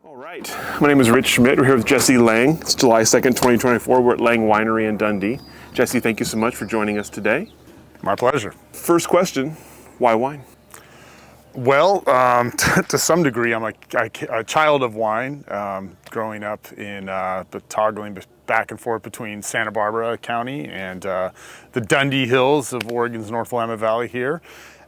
All right, my name is Rich Schmidt. We're here with Jesse Lange. It's July 2nd, 2024. We're at Lange Winery in Dundee. Jesse, thank you so much for joining us today. My pleasure. First question, why wine? Well, to some degree, I'm a child of wine, growing up in toggling back and forth between Santa Barbara County and the Dundee Hills of Oregon's North Willamette Valley here.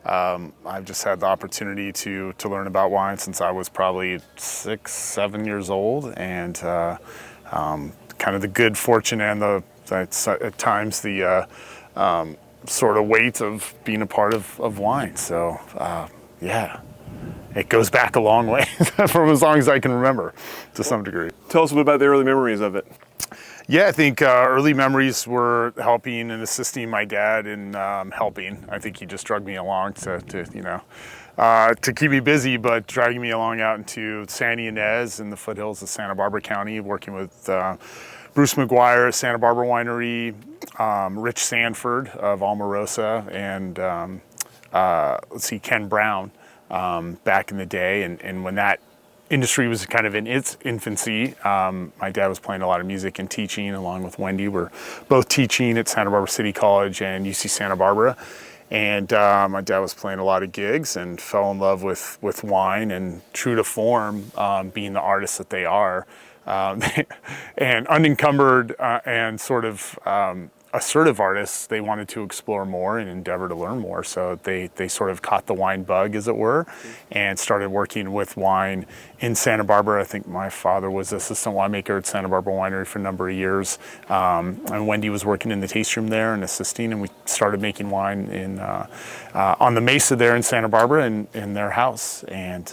I've just had the opportunity to learn about wine since I was probably 6, 7 years old, and kind of the good fortune and at times the sort of weight of being a part of wine. So yeah, it goes back a long way from as long as I can remember to some degree. Tell us a bit about the early memories of it. Yeah, I think early memories were helping and assisting my dad in helping. I think he just dragged me along to keep me busy, but dragging me along out into Santa Ynez in the foothills of Santa Barbara County, working with Bruce McGuire at Santa Barbara Winery, Rich Sanford of Almarosa, and Ken Brown back in the day. And when that industry was kind of in its infancy, my dad was playing a lot of music and teaching along with Wendy. We're both teaching at Santa Barbara City College and UC Santa Barbara. And my dad was playing a lot of gigs and fell in love with wine, and true to form, being the artists that they are, and unencumbered and sort of assertive artists, they wanted to explore more and endeavor to learn more. So they sort of caught the wine bug, as it were, and started working with wine in Santa Barbara. I think my father was assistant winemaker at Santa Barbara Winery for a number of years. And Wendy was working in the taste room there and assisting, and we started making wine on the mesa there in Santa Barbara in their house and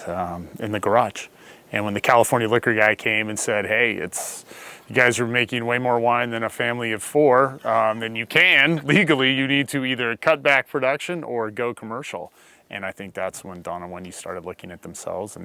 in the garage. And when the California liquor guy came and said, hey, you guys are making way more wine than a family of 4, then you can, legally, you need to either cut back production or go commercial. And I think that's when Don and Wendy started looking at themselves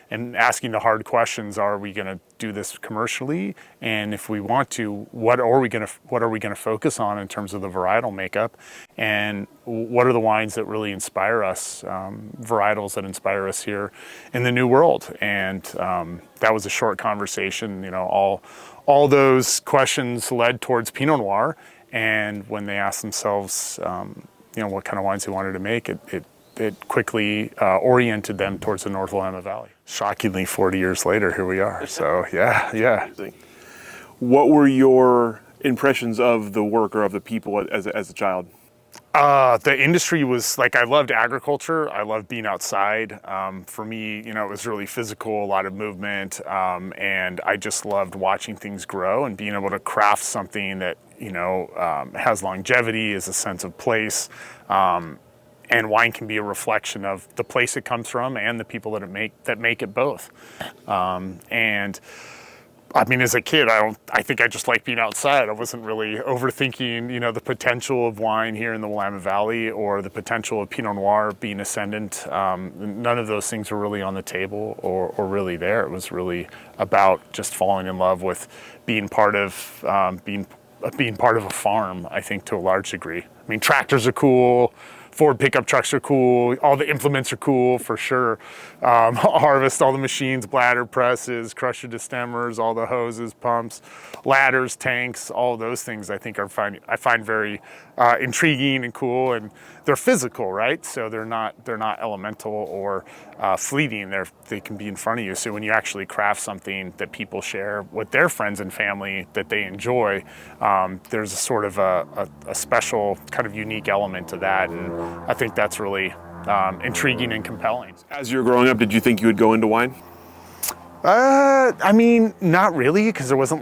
and asking the hard questions. Are we going to do this commercially? And if we want to, what are we going to focus on in terms of the varietal makeup? And what are the wines that really inspire us, varietals that inspire us here in the New World? And that was a short conversation. All those questions led towards Pinot Noir. And when they asked themselves, what kind of wines they wanted to make, it quickly oriented them towards the North Willamette Valley. Shockingly, 40 years later, here we are. So yeah. What were your impressions of the work or of the people as a child? The industry was I loved agriculture. I loved being outside. For me, it was really physical, a lot of movement, and I just loved watching things grow and being able to craft something that has longevity, is a sense of place. And wine can be a reflection of the place it comes from and the people that make it both. And I mean, as a kid, I think I just liked being outside. I wasn't really overthinking, the potential of wine here in the Willamette Valley or the potential of Pinot Noir being ascendant. None of those things were really on the table or really there. It was really about just falling in love with being part of a farm, I think, to a large degree. I mean, tractors are cool. Ford pickup trucks are cool. All the implements are cool, for sure. Harvest, all the machines, bladder presses, crusher destemmers, all the hoses, pumps, ladders, tanks, all those things I think I find very intriguing and cool, and they're physical, right? So they're not elemental or fleeting. They can be in front of you. So when you actually craft something that people share with their friends and family that they enjoy, there's a sort of a special kind of unique element to that, and I think that's really intriguing and compelling. As you were growing up, did you think you would go into wine? I mean, not really, because there wasn't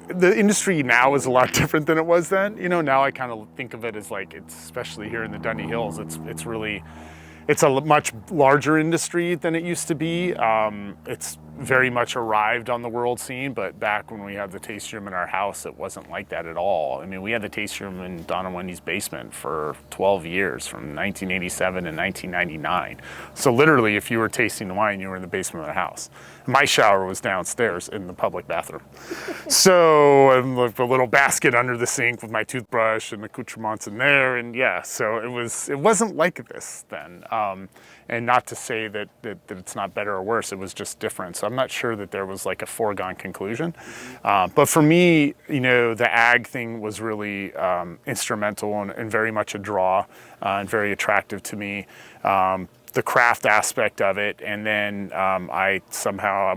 the industry now is a lot different than it was then. Now I kind of think of it as especially here in the Dundee Hills, it's a much larger industry than it used to be. It's very much arrived on the world scene, but back when we had the taste room in our house, it wasn't like that at all. I mean, we had the taste room in Don and Wendy's basement for 12 years, from 1987 to 1999. So literally, if you were tasting the wine, you were in the basement of the house. My shower was downstairs in the public bathroom. So I'm a little basket under the sink with my toothbrush and accoutrements in there, and so it wasn't like this then. And not to say that it's not better or worse, it was just different. So I'm not sure that there was like a foregone conclusion. But for me, the ag thing was really instrumental and very much a draw and very attractive to me. The craft aspect of it. And then I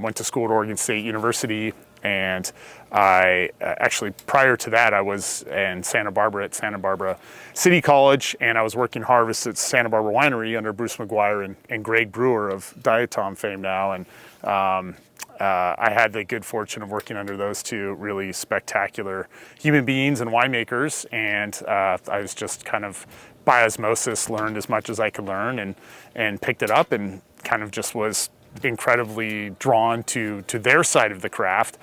went to school at Oregon State University, and I actually, prior to that, I was in Santa Barbara City College, and I was working harvest at Santa Barbara Winery under Bruce McGuire and Greg Brewer of Diatom fame now. And I had the good fortune of working under those two really spectacular human beings and winemakers, and I was just kind of by osmosis learned as much as I could learn and picked it up and kind of just was incredibly drawn to their side of the craft.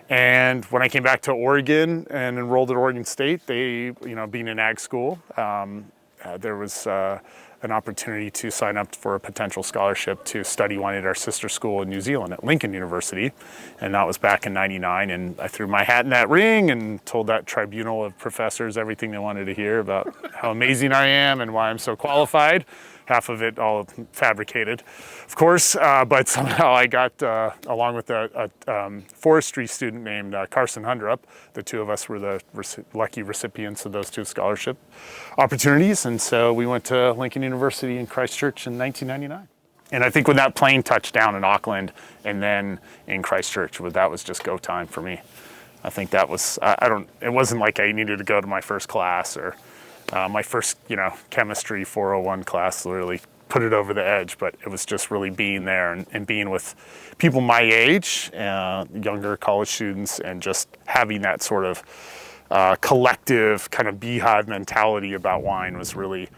And when I came back to Oregon and enrolled at Oregon State, they, being an ag school, there was an opportunity to sign up for a potential scholarship to study wine at our sister school in New Zealand at Lincoln University. And that was back in '99. And I threw my hat in that ring and told that tribunal of professors everything they wanted to hear about how amazing I am and why I'm so qualified. Half of it all fabricated, of course, but somehow I got, along with a forestry student named Carson Hundrup, the two of us were the lucky recipients of those two scholarship opportunities. And so we went to Lincoln University in Christchurch in 1999. And I think when that plane touched down in Auckland and then in Christchurch, that was just go time for me. I think that was, it wasn't like I needed to go to my first class or my first, chemistry 401 class literally put it over the edge, but it was just really being there and being with people my age, younger college students, and just having that sort of collective kind of beehive mentality about wine was really,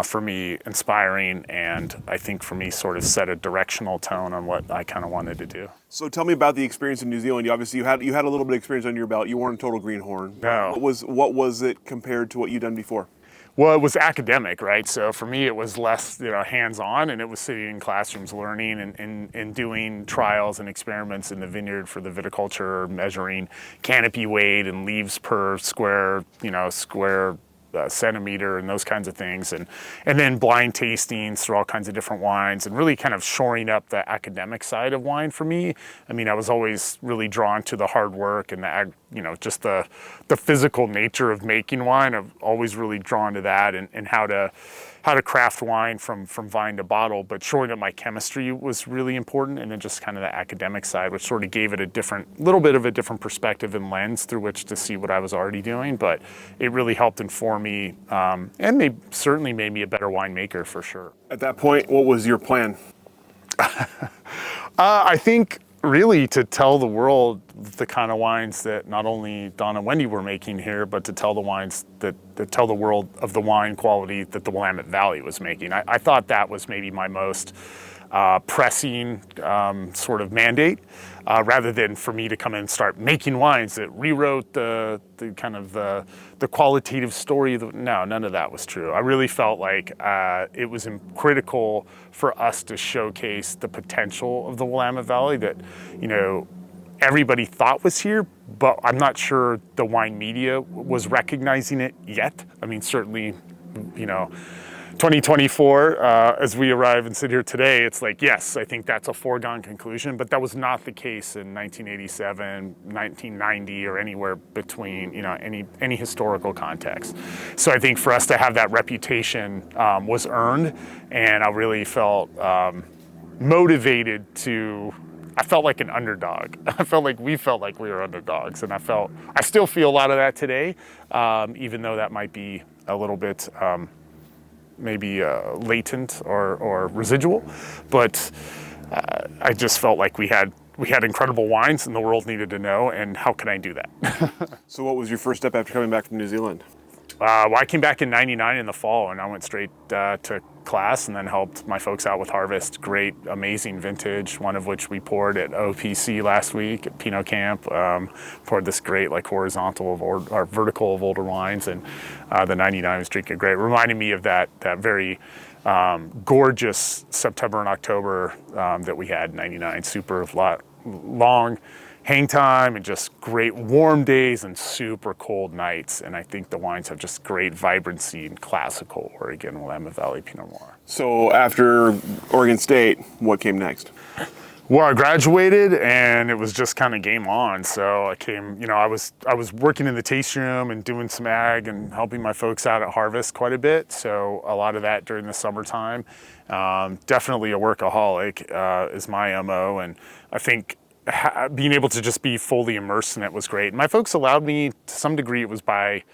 for me, inspiring, and I think for me sort of set a directional tone on what I kind of wanted to do. So tell me about the experience in New Zealand. You had a little bit of experience under your belt. You weren't a total greenhorn. No. What was it compared to what you'd done before? Well, it was academic, right? So for me, it was less hands-on, and it was sitting in classrooms learning and doing trials and experiments in the vineyard for the viticulture, measuring canopy weight and leaves per square centimeter and those kinds of things, and then blind tastings through all kinds of different wines, and really kind of shoring up the academic side of wine for me. I mean, I was always really drawn to the hard work and just the physical nature of making wine. I've always really drawn to that and how to craft wine from vine to bottle, but shoring up my chemistry was really important, and then just kind of the academic side, which sort of gave it little bit of a different perspective and lens through which to see what I was already doing. But it really helped inform me, and certainly made me a better winemaker for sure. At that point, what was your plan? I think really to tell the world the kind of wines that not only Don and Wendy were making here, but to tell the wines that tell the world of the wine quality that the Willamette Valley was making. I thought that was maybe my most pressing sort of mandate, rather than for me to come in and start making wines that rewrote the kind of the qualitative story. No, none of that was true. I really felt like it was critical for us to showcase the potential of the Willamette Valley that, everybody thought was here, but I'm not sure the wine media was recognizing it yet. I mean, certainly, 2024, as we arrive and sit here today, it's like, yes, I think that's a foregone conclusion, but that was not the case in 1987, 1990, or anywhere between, any historical context. So I think for us to have that reputation was earned, and I really felt motivated I felt like an underdog. I felt like we were underdogs, and I still feel a lot of that today, even though that might be a little bit maybe latent or residual, but I just felt like we had incredible wines and the world needed to know, and how can I do that? So what was your first step after coming back from New Zealand? Well, I came back in '99 in the fall, and I went straight to class and then helped my folks out with harvest. Great, amazing vintage, one of which we poured at OPC last week at Pinot Camp. Poured this great horizontal or vertical of older wines, and the '99 was drinking great. Reminded me of that very gorgeous September and October that we had in '99. Super long hang time and just great warm days and super cold nights. And I think the wines have just great vibrancy and classical Oregon Willamette Valley Pinot Noir. So after Oregon State, what came next? Well, I graduated and it was just kind of game on. So I came, I was working in the tasting room and doing some ag and helping my folks out at Harvest quite a bit. So a lot of that during the summertime. Definitely a workaholic is my MO, and I think being able to just be fully immersed in it was great. My folks allowed me, to some degree, it was by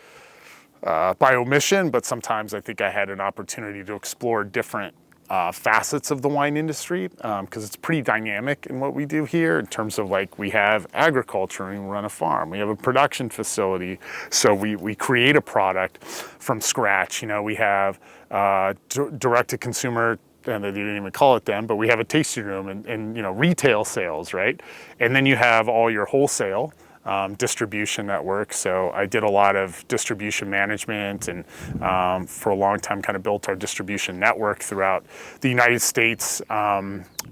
omission, but sometimes I think I had an opportunity to explore different facets of the wine industry, because it's pretty dynamic in what we do here in terms of, like, we have agriculture and we run a farm, we have a production facility, so we create a product from scratch. We have direct to consumer, and they didn't even call it them, but we have a tasting room and retail sales, right? And then you have all your wholesale distribution network. So I did a lot of distribution management, and for a long time kind of built our distribution network throughout the United States,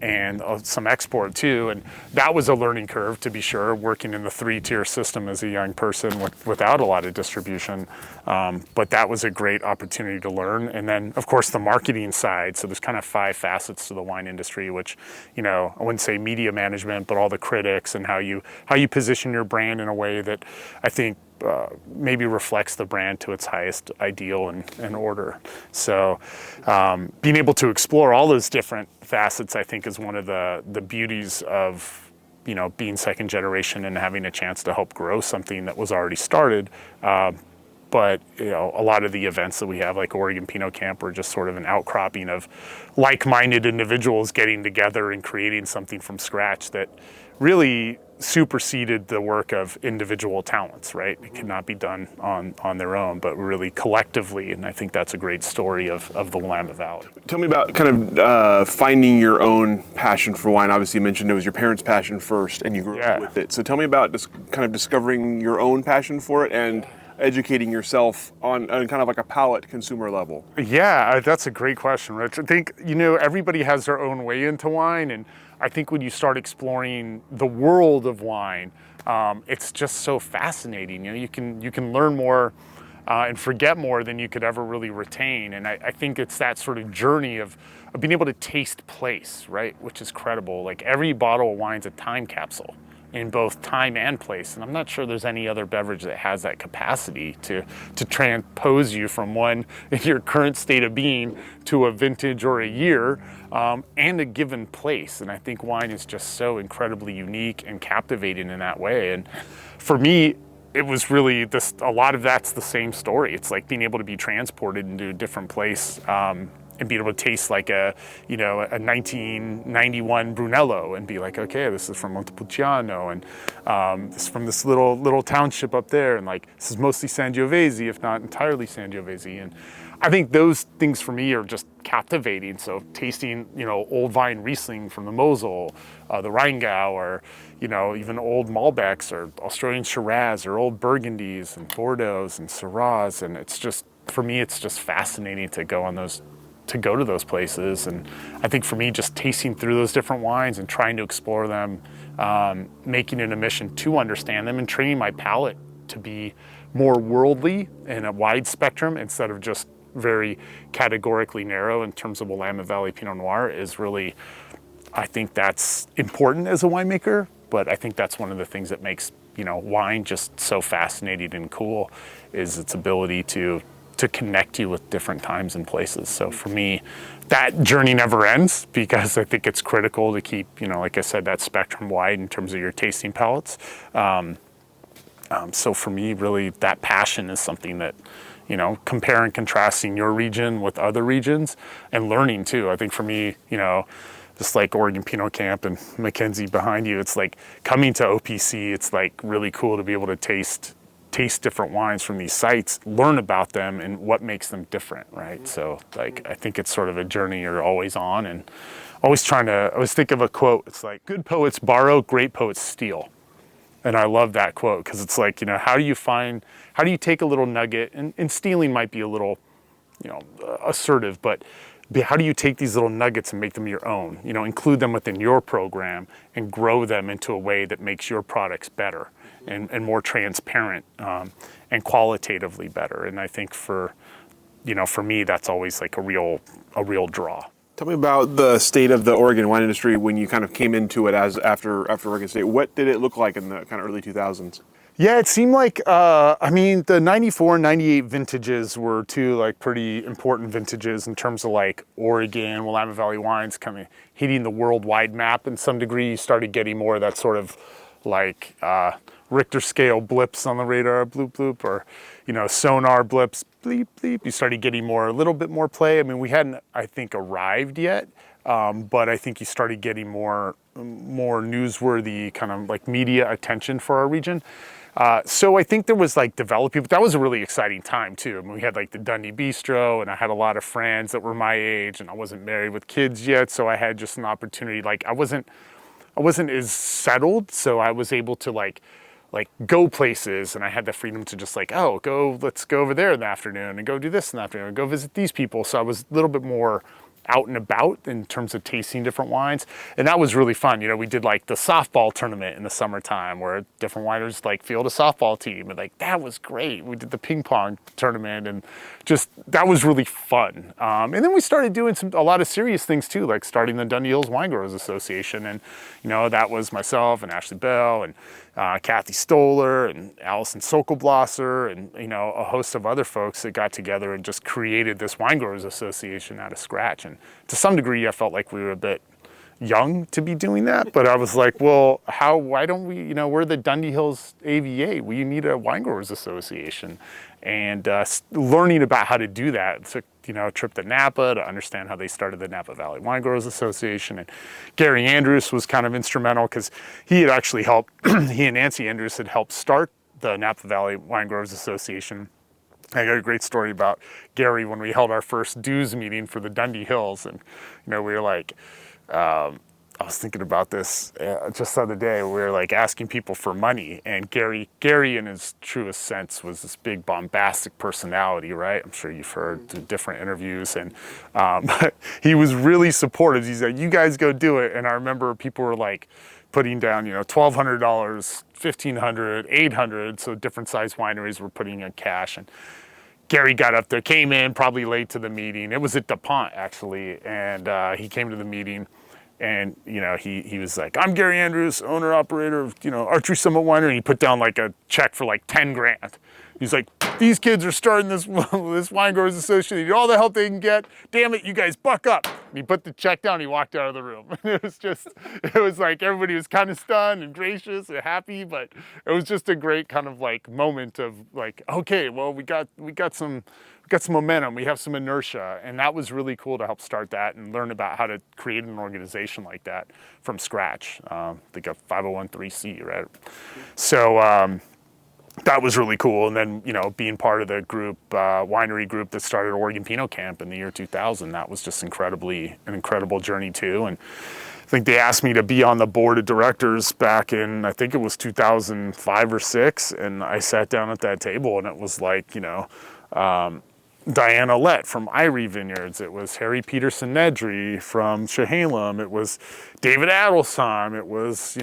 and some export too. And that was a learning curve, to be sure, working in the 3-tier system as a young person without a lot of distribution. But that was a great opportunity to learn. And then of course the marketing side. So there's kind of 5 facets to the wine industry, which, I wouldn't say media management, but all the critics and how you position your brand in a way that I think maybe reflects the brand to its highest ideal and order. So being able to explore all those different facets, I think, is one of the beauties of being second generation and having a chance to help grow something that was already started. But a lot of the events that we have, like Oregon Pinot Camp, are just sort of an outcropping of like-minded individuals getting together and creating something from scratch that really superseded the work of individual talents, right? It cannot be done on their own, but really collectively. And I think that's a great story of the Willamette Valley. Tell me about kind of finding your own passion for wine. Obviously, you mentioned it was your parents' passion first, and you grew up with it. So tell me about just kind of discovering your own passion for it and educating yourself on kind of like a palate consumer level. Yeah, that's a great question, Rich. I think, everybody has their own way into wine, and I think when you start exploring the world of wine, it's just so fascinating. You can learn more and forget more than you could ever really retain. And I think it's that sort of journey of being able to taste place, right? Which is credible. Like, every bottle of wine's a time capsule in both time and place. And I'm not sure there's any other beverage that has that capacity to transpose you from one, in your current state of being, to a vintage or a year, and a given place. And I think wine is just so incredibly unique and captivating in that way. And for me, it was really a lot of that's the same story. It's like being able to be transported into a different place, and being able to taste like a 1991 Brunello and be like, okay, this is from Montepulciano, and this is from this little township up there, and like, this is mostly Sangiovese, if not entirely Sangiovese. And I think those things for me are just captivating. So tasting, old vine Riesling from the Mosel, the Rheingau, or, even old Malbecs or Australian Shiraz or old Burgundies and Bordeaux's and Syrahs. And it's just, for me, it's just fascinating to go to those places. And I think for me, just tasting through those different wines and trying to explore them, making it a mission to understand them and training my palate to be more worldly in a wide spectrum instead of just very categorically narrow in terms of Willamette Valley Pinot Noir is really, I think that's important as a winemaker, but I think that's one of the things that makes, wine just so fascinating and cool, is its ability to connect you with different times and places. So for me, that journey never ends, because I think it's critical to keep, like I said, that spectrum wide in terms of your tasting palates. So for me, really, that passion is something that, compare and contrasting your region with other regions and learning too. I think for me, just like Oregon Pinot Camp and Mackenzie behind you, it's like coming to OPC, it's like really cool to be able to taste different wines from these sites, learn about them and what makes them different, right? So like, I think it's sort of a journey you're always on, and I always think of a quote. It's like, good poets borrow, great poets steal. And I love that quote, because it's like, how do you take a little nugget, and stealing might be a little, assertive, but how do you take these little nuggets and make them your own, include them within your program and grow them into a way that makes your products better and more transparent, and qualitatively better. And I think for me, that's always like a real draw. Tell me about the state of the Oregon wine industry when you kind of came into it as after Oregon State. What did it look like in the kind of early 2000s? Yeah, it seemed like, the 94 and 98 vintages were two like pretty important vintages in terms of like Oregon, Willamette Valley wines kind of hitting the worldwide map in some degree. You started getting more of that sort of like Richter scale blips on the radar, bloop, bloop, or, sonar blips, bleep, bleep. You started getting a little bit more play. I mean, we hadn't, I think, arrived yet, but I think you started getting more newsworthy kind of like media attention for our region. So I think there was like developing, but that was a really exciting time too. I mean, we had like the Dundee Bistro, and I had a lot of friends that were my age, and I wasn't married with kids yet. So I had just an opportunity, like I wasn't as settled. So I was able to like go places, and I had the freedom to just like, let's go over there in the afternoon and go do this in the afternoon and go visit these people. So I was a little bit more out and about in terms of tasting different wines. And that was really fun. We did like the softball tournament in the summertime where different wineries like field a softball team, and like that was great. We did the ping pong tournament, and just that was really fun. And then we started doing a lot of serious things too, like starting the Dundee Hills Wine Growers Association. And that was myself and Ashley Bell and Kathy Stoller and Allison Sokolblosser and a host of other folks that got together and just created this Wine Growers Association out of scratch. And to some degree, I felt like we were a bit young to be doing that, but I was like, well, why don't we, we're the Dundee Hills AVA. We need a Wine Growers Association. And learning about how to do that, took a trip to Napa to understand how they started the Napa Valley Wine Growers Association. And Gary Andrews was kind of instrumental because he had actually helped, he and Nancy Andrews had helped start the Napa Valley Wine Growers Association. I got a great story about Gary when we held our first dues meeting for the Dundee Hills. And, we were like, I was thinking about this just the other day. We were like asking people for money, and Gary in his truest sense was this big bombastic personality, right? I'm sure you've heard through different interviews, and he was really supportive. He's like, you guys go do it. And I remember people were like putting down, $1,200, $1,500, $800. So different size wineries were putting in cash. And Gary got up there, came in probably late to the meeting. It was at DuPont actually, and he came to the meeting. And, he was like, I'm Gary Andrews, owner, operator of, Archery Summit Winery. And he put down like a check for like 10 grand. He's like, these kids are starting this Wine Growers Association. They need all the help they can get. Damn it, you guys buck up. And he put the check down and he walked out of the room. It was like everybody was kind of stunned and gracious and happy, but it was just a great kind of like moment of like, okay, well, we got some momentum, we have some inertia, and that was really cool to help start that and learn about how to create an organization like that from scratch. Like a 501(c)(3), right? So that was really cool. And then, being part of the group, winery group that started Oregon Pinot Camp in the year 2000, that was just an incredible journey too. And I think they asked me to be on the board of directors back in, I think it was 2005 or 6, and I sat down at that table, and it was like, Diana Lett from Irie Vineyards. It was Harry Peterson Nedry from Chehalem. It was David Adelsheim. It was,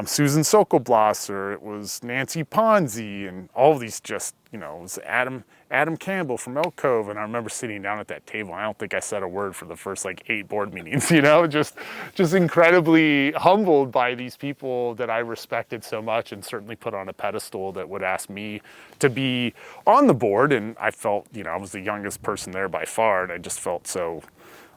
Susan Sokolblosser. It was Nancy Ponzi, and all of these just, it was Adam Campbell from Elk Cove. And I remember sitting down at that table. I don't think I said a word for the first like 8 board meetings, just incredibly humbled by these people that I respected so much and certainly put on a pedestal that would ask me to be on the board. And I felt, I was the youngest person there by far. And I just felt so,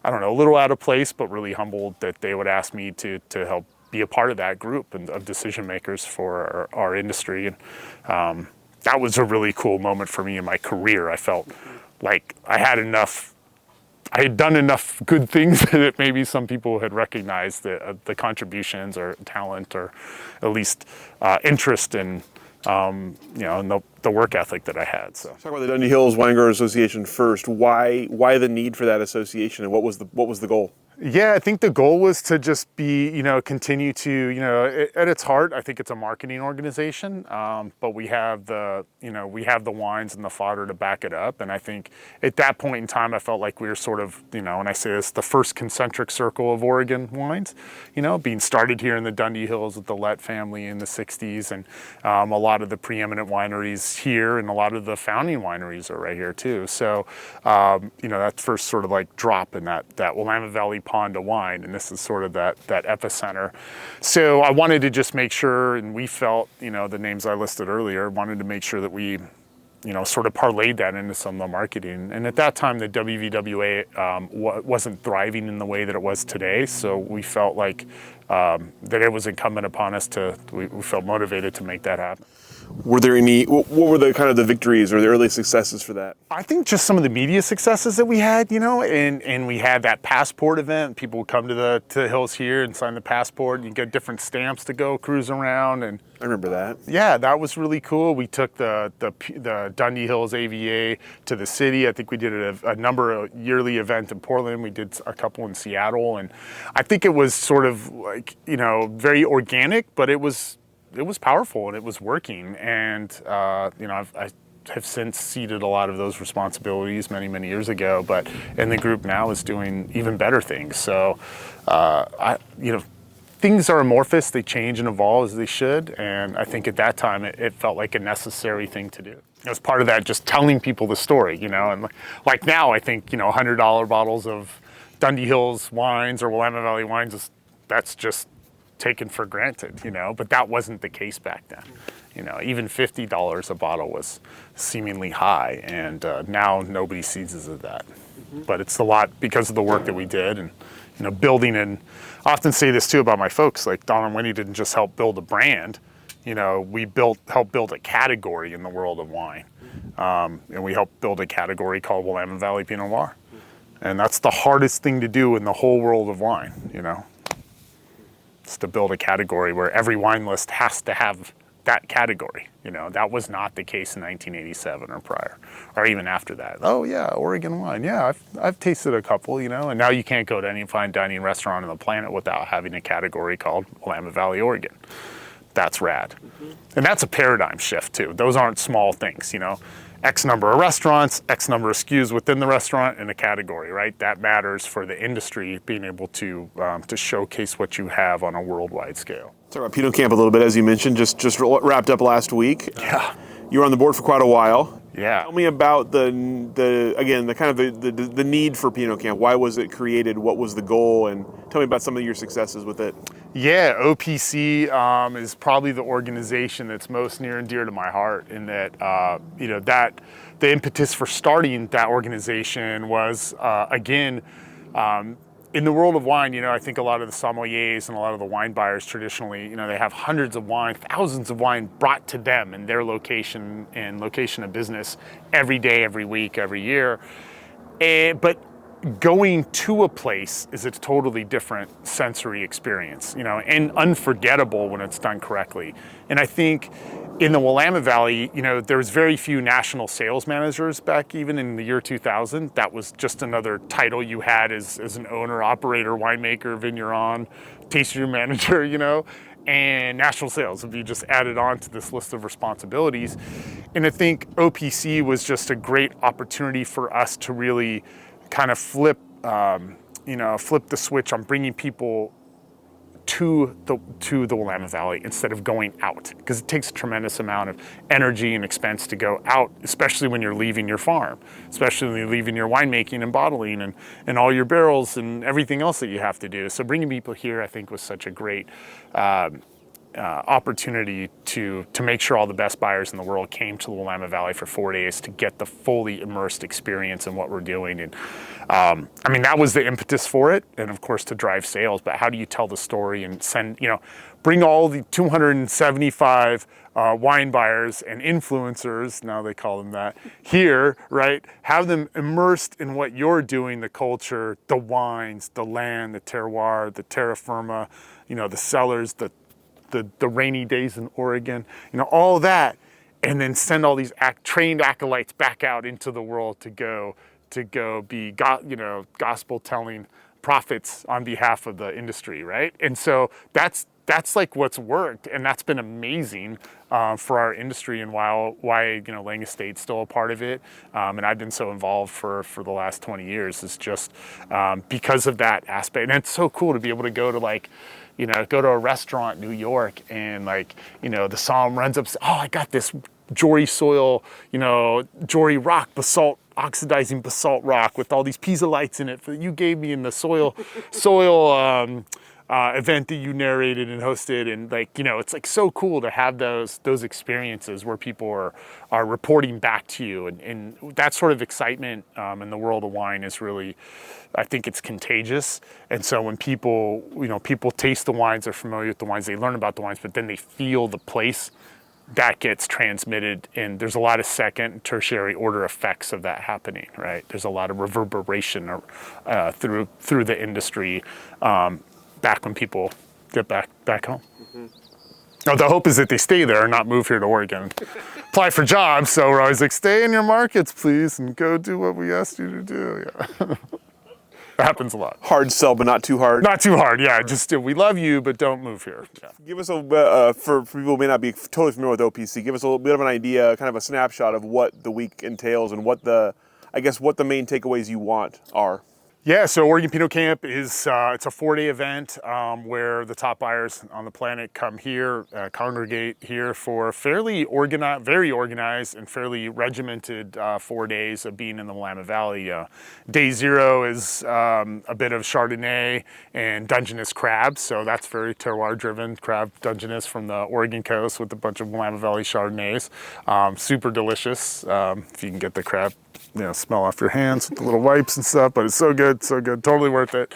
I don't know, a little out of place, but really humbled that they would ask me to help be a part of that group and of decision makers for our industry. And that was a really cool moment for me in my career. I felt like I had done enough good things that maybe some people had recognized the contributions or talent or at least interest in, in the work ethic that I had. So talk about the Dundee Hills Wine Growers Association first. Why the need for that association, and what was the goal? Yeah, I think the goal was to just be, continue to, at its heart, I think it's a marketing organization, but we have we have the wines and the fodder to back it up. And I think at that point in time, I felt like we were sort of, and I say this, the first concentric circle of Oregon wines, being started here in the Dundee Hills with the Lett family in the 60s. And a lot of the preeminent wineries here and a lot of the founding wineries are right here too. So, that first sort of like drop in that Willamette Valley pond of wine, and this is sort of that epicenter. So I wanted to just make sure, and we felt, the names I listed earlier, wanted to make sure that we, sort of parlayed that into some of the marketing. And at that time, the WVWA wasn't thriving in the way that it was today. So we felt like that it was incumbent upon us we felt motivated to make that happen. Were there any, what were the kind of the victories or the early successes for that? I think just some of the media successes that we had, and we had that passport event. People would come to the hills here and sign the passport. And you get different stamps to go cruise around. And I remember that. Yeah, that was really cool. We took the Dundee Hills AVA to the city. I think we did a number of yearly event in Portland. We did a couple in Seattle. And I think it was sort of like, very organic, but it was powerful and it was working. And, I have since ceded a lot of those responsibilities many, many years ago, and the group now is doing even better things. So, things are amorphous, they change and evolve as they should. And I think at that time, it felt like a necessary thing to do. As part of that, just telling people the story, and like now I think, $100 bottles of Dundee Hills wines or Willamette Valley wines, that's just taken for granted, but that wasn't the case back then. Even $50 a bottle was seemingly high, and now nobody seizes of that. But it's a lot because of the work that we did, and building. And I often say this too about my folks, like Don and Winnie didn't just help build a brand, we helped build a category in the world of wine, and we helped build a category called Willamette Valley Pinot Noir, and that's the hardest thing to do in the whole world of wine. It's to build a category where every wine list has to have that category. That was not the case in 1987 or prior, or even after that. Oh yeah, Oregon wine. Yeah, I've tasted a couple, and now you can't go to any fine dining restaurant on the planet without having a category called Willamette Valley, Oregon. That's rad. And that's a paradigm shift too. Those aren't small things, X number of restaurants, X number of SKUs within the restaurant in a category, right? That matters for the industry being able to showcase what you have on a worldwide scale. Talk about Pinot Camp a little bit, as you mentioned, just wrapped up last week. Yeah. You were on the board for quite a while. Yeah. Tell me about the need for Pinot Camp. Why was it created? What was the goal? And tell me about some of your successes with it. Yeah, OPC is probably the organization that's most near and dear to my heart, in that, that the impetus for starting that organization was, in the world of wine, I think a lot of the sommeliers and a lot of the wine buyers traditionally, they have hundreds of wine, thousands of wine brought to them in their location and location of business every day, every week, every year. But going to a place is a totally different sensory experience, and unforgettable when it's done correctly. And I think in the Willamette Valley, there was very few national sales managers back even in the year 2000. That was just another title you had as an owner, operator, winemaker, vigneron, tasting room manager, and national sales would be just added on to this list of responsibilities. And I think OPC was just a great opportunity for us to really kind of flip the switch on bringing people to the Willamette Valley instead of going out, because it takes a tremendous amount of energy and expense to go out, especially when you're leaving your farm, especially when you're leaving your winemaking and bottling and all your barrels and everything else that you have to do. So bringing people here, I think, was such a great opportunity to make sure all the best buyers in the world came to the Willamette Valley for 4 days to get the fully immersed experience in what we're doing. And that was the impetus for it, and of course to drive sales. But how do you tell the story and bring all the 275 wine buyers and influencers, now they call them that, here, right? Have them immersed in what you're doing, the culture, the wines, the land, the terroir, the terra firma, the cellars, the rainy days in Oregon, all that, and then send all these trained acolytes back out into the world to go be gospel telling profits on behalf of the industry, right? And so that's like what's worked, and that's been amazing for our industry, and why Lange Estate's still a part of it, and I've been so involved for the last 20 years is just because of that aspect. And it's so cool to be able to go to go to a restaurant in New York, and the somm runs up, oh, I got this Jory soil, Jory rock, basalt, oxidizing basalt rock with all these piezolites in it that you gave me in the soil event that you narrated and hosted. And it's so cool to have those experiences where people are reporting back to you, and that sort of excitement in the world of wine is really, I think it's contagious. And so when people taste the wines, they're familiar with the wines, they learn about the wines, but then they feel the place, that gets transmitted, and there's a lot of second and tertiary order effects of that happening, right? There's a lot of reverberation through the industry back when people get back home. Mm-hmm. Oh, the hope is that they stay there and not move here to Oregon. Apply for jobs, so we're always like, stay in your markets, please, and go do what we asked you to do. Yeah. That happens a lot. Hard sell, but not too hard. Not too hard, yeah. Just we love you, but don't move here. Yeah. Give us for people who may not be totally familiar with OPC, give us a little bit of an idea, kind of a snapshot of what the week entails and what the main takeaways you want are. Yeah, so Oregon Pinot Camp is it's a 4-day event where the top buyers on the planet come here, congregate here for very organized and fairly regimented 4 days of being in the Willamette Valley. Day 0 is a bit of Chardonnay and Dungeness crab, so that's very terroir-driven crab Dungeness from the Oregon coast with a bunch of Willamette Valley Chardonnays. Super delicious if you can get the crab smell off your hands with the little wipes and stuff, but it's so good, totally worth it.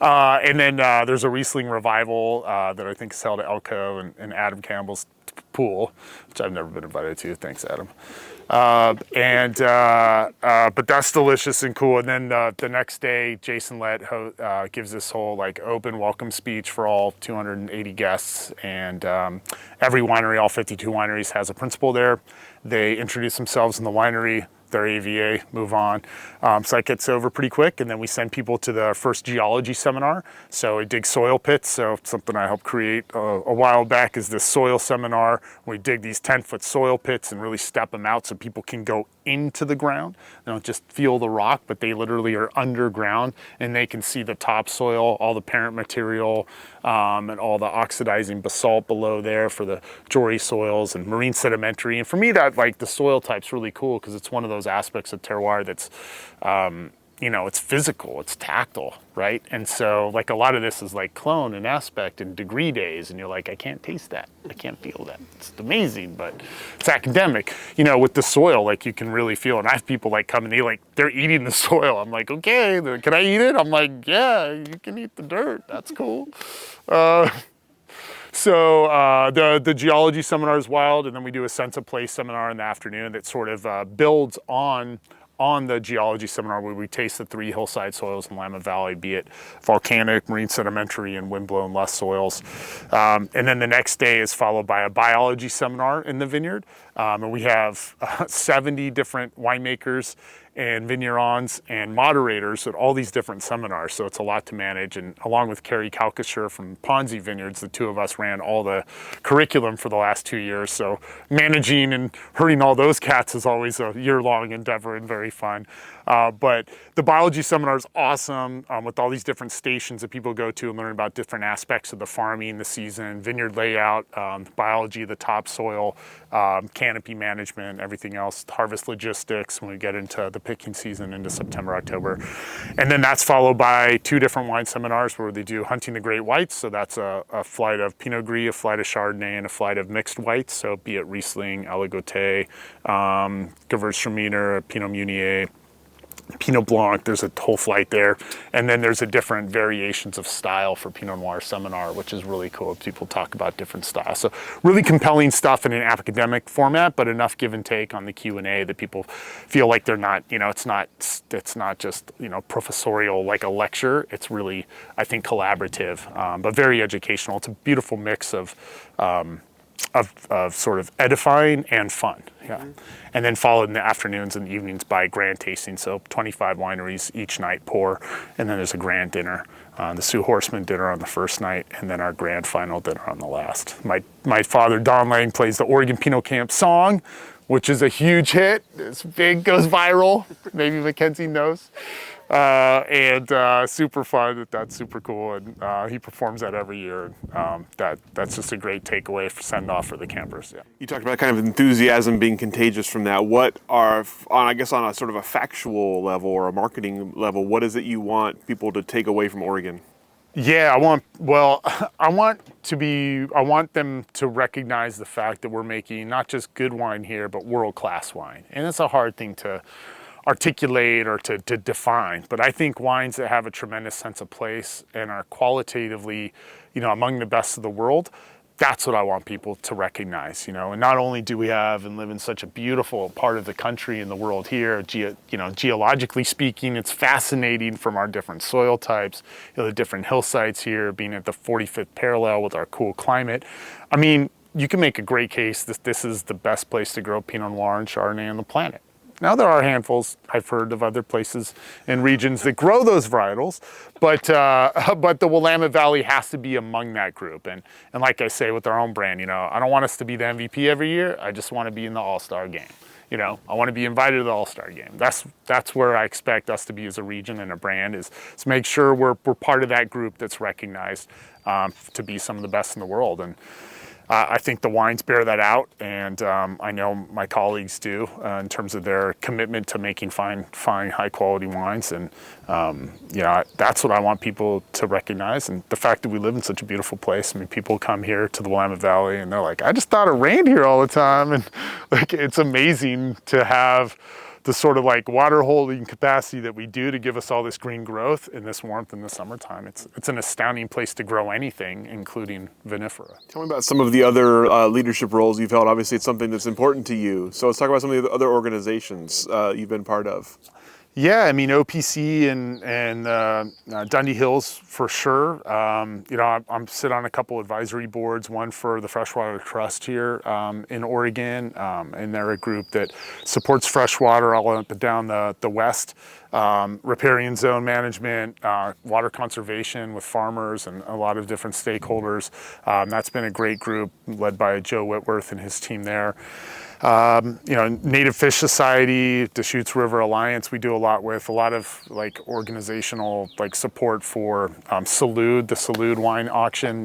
And then there's a Riesling revival that I think is held at Elko and Adam Campbell's pool, which I've never been invited to. Thanks, Adam. But that's delicious and cool. And then the next day, Jason Lett gives this whole open welcome speech for all 280 guests, and every winery, all 52 wineries, has a principal there. They introduce themselves in the winery, their AVA, move on. So that gets over pretty quick, and then we send people to the first geology seminar. So we dig soil pits, so something I helped create a while back is this soil seminar. We dig these 10-foot soil pits and really step them out so people can go into the ground. They don't just feel the rock, but they literally are underground, and they can see the topsoil, all the parent material, and all the oxidizing basalt below there for the Jory soils and marine sedimentary. And for me, that the soil type's really cool because it's one of those aspects of terroir that's it's physical, it's tactile, right? And so a lot of this is clone and aspect and degree days, and you're like, I can't taste that, I can't feel that. It's amazing, but it's academic. With the soil, you can really feel, and I have people come and they're eating the soil. I'm like, okay, can I eat it? I'm like, yeah, you can eat the dirt, that's cool. So the geology seminar is wild, and then we do a sense of place seminar in the afternoon that sort of builds on the geology seminar, where we taste the 3 hillside soils in Willamette Valley, be it volcanic, marine sedimentary, and windblown loess soils. And then the next day is followed by a biology seminar in the vineyard. And we have 70 different winemakers and vignerons and moderators at all these different seminars. So it's a lot to manage. And along with Carrie Kalkasher from Ponzi Vineyards, the two of us ran all the curriculum for the last 2 years. So managing and herding all those cats is always a year-long endeavor and very fun. But the biology seminar is awesome with all these different stations that people go to and learn about different aspects of the farming, the season, vineyard layout, biology, the topsoil, canopy management, everything else, harvest logistics when we get into the picking season into September, October. And then that's followed by 2 different wine seminars where they do hunting the great whites. So that's a flight of Pinot Gris, a flight of Chardonnay, and a flight of mixed whites. So be it Riesling, Aligoté, Gewürztraminer, Pinot Meunier, Pinot Blanc, there's a whole flight there. And then there's a different variations of style for Pinot Noir seminar, which is really cool. People talk about different styles. So really compelling stuff in an academic format, but enough give and take on the Q&A that people feel like they're not, it's not just, professorial like a lecture. It's really, I think, collaborative, but very educational. It's a beautiful mix of of sort of edifying and fun. Yeah. And then followed in the afternoons and evenings by grand tasting. So 25 wineries each night pour, and then there's a grand dinner. The Sioux Horseman dinner on the first night, and then our grand final dinner on the last. My father, Don Lange, plays the Oregon Pinot Camp song, which is a huge hit. It's big, goes viral. Maybe Mackenzie knows. And super fun. That's super cool. And he performs that every year. That's just a great takeaway for send off for the campers. Yeah. You talked about kind of enthusiasm being contagious from that. What are, I guess, on a sort of a factual level or a marketing level, what is it you want people to take away from Oregon? Yeah, I want them to recognize the fact that we're making not just good wine here, but world-class wine. And it's a hard thing to articulate or to define, but I think wines that have a tremendous sense of place and are qualitatively, among the best of the world, that's what I want people to recognize, and not only do we have and live in such a beautiful part of the country and the world here, geologically speaking, it's fascinating from our different soil types, the different hillsides here, being at the 45th parallel with our cool climate. I mean, you can make a great case that this is the best place to grow Pinot Noir and Chardonnay on the planet. Now there are handfuls, I've heard of other places and regions that grow those varietals, but the Willamette Valley has to be among that group. And like I say with our own brand, I don't want us to be the MVP every year. I just want to be in the All-Star game. I want to be invited to the All-Star game. That's where I expect us to be as a region and a brand, is to make sure we're part of that group that's recognized to be some of the best in the world. And I think the wines bear that out, and I know my colleagues do in terms of their commitment to making fine, high-quality wines. And that's what I want people to recognize. And the fact that we live in such a beautiful place. I mean, people come here to the Willamette Valley, and they're like, "I just thought it rained here all the time," and it's amazing to have the sort of water holding capacity that we do to give us all this green growth and this warmth in the summertime. It's an astounding place to grow anything, including vinifera. Tell me about some of the other leadership roles you've held. Obviously, it's something that's important to you. So let's talk about some of the other organizations you've been part of. Yeah, I mean, OPC and Dundee Hills for sure. I'm sit on a couple advisory boards, one for the Freshwater Trust here in Oregon, and they're a group that supports freshwater all up and down the west, riparian zone management, water conservation with farmers and a lot of different stakeholders. That's been a great group led by Joe Whitworth and his team there. Native Fish Society, Deschutes River Alliance, we do a lot with, a lot of organizational support for Salud, the Salud wine auction.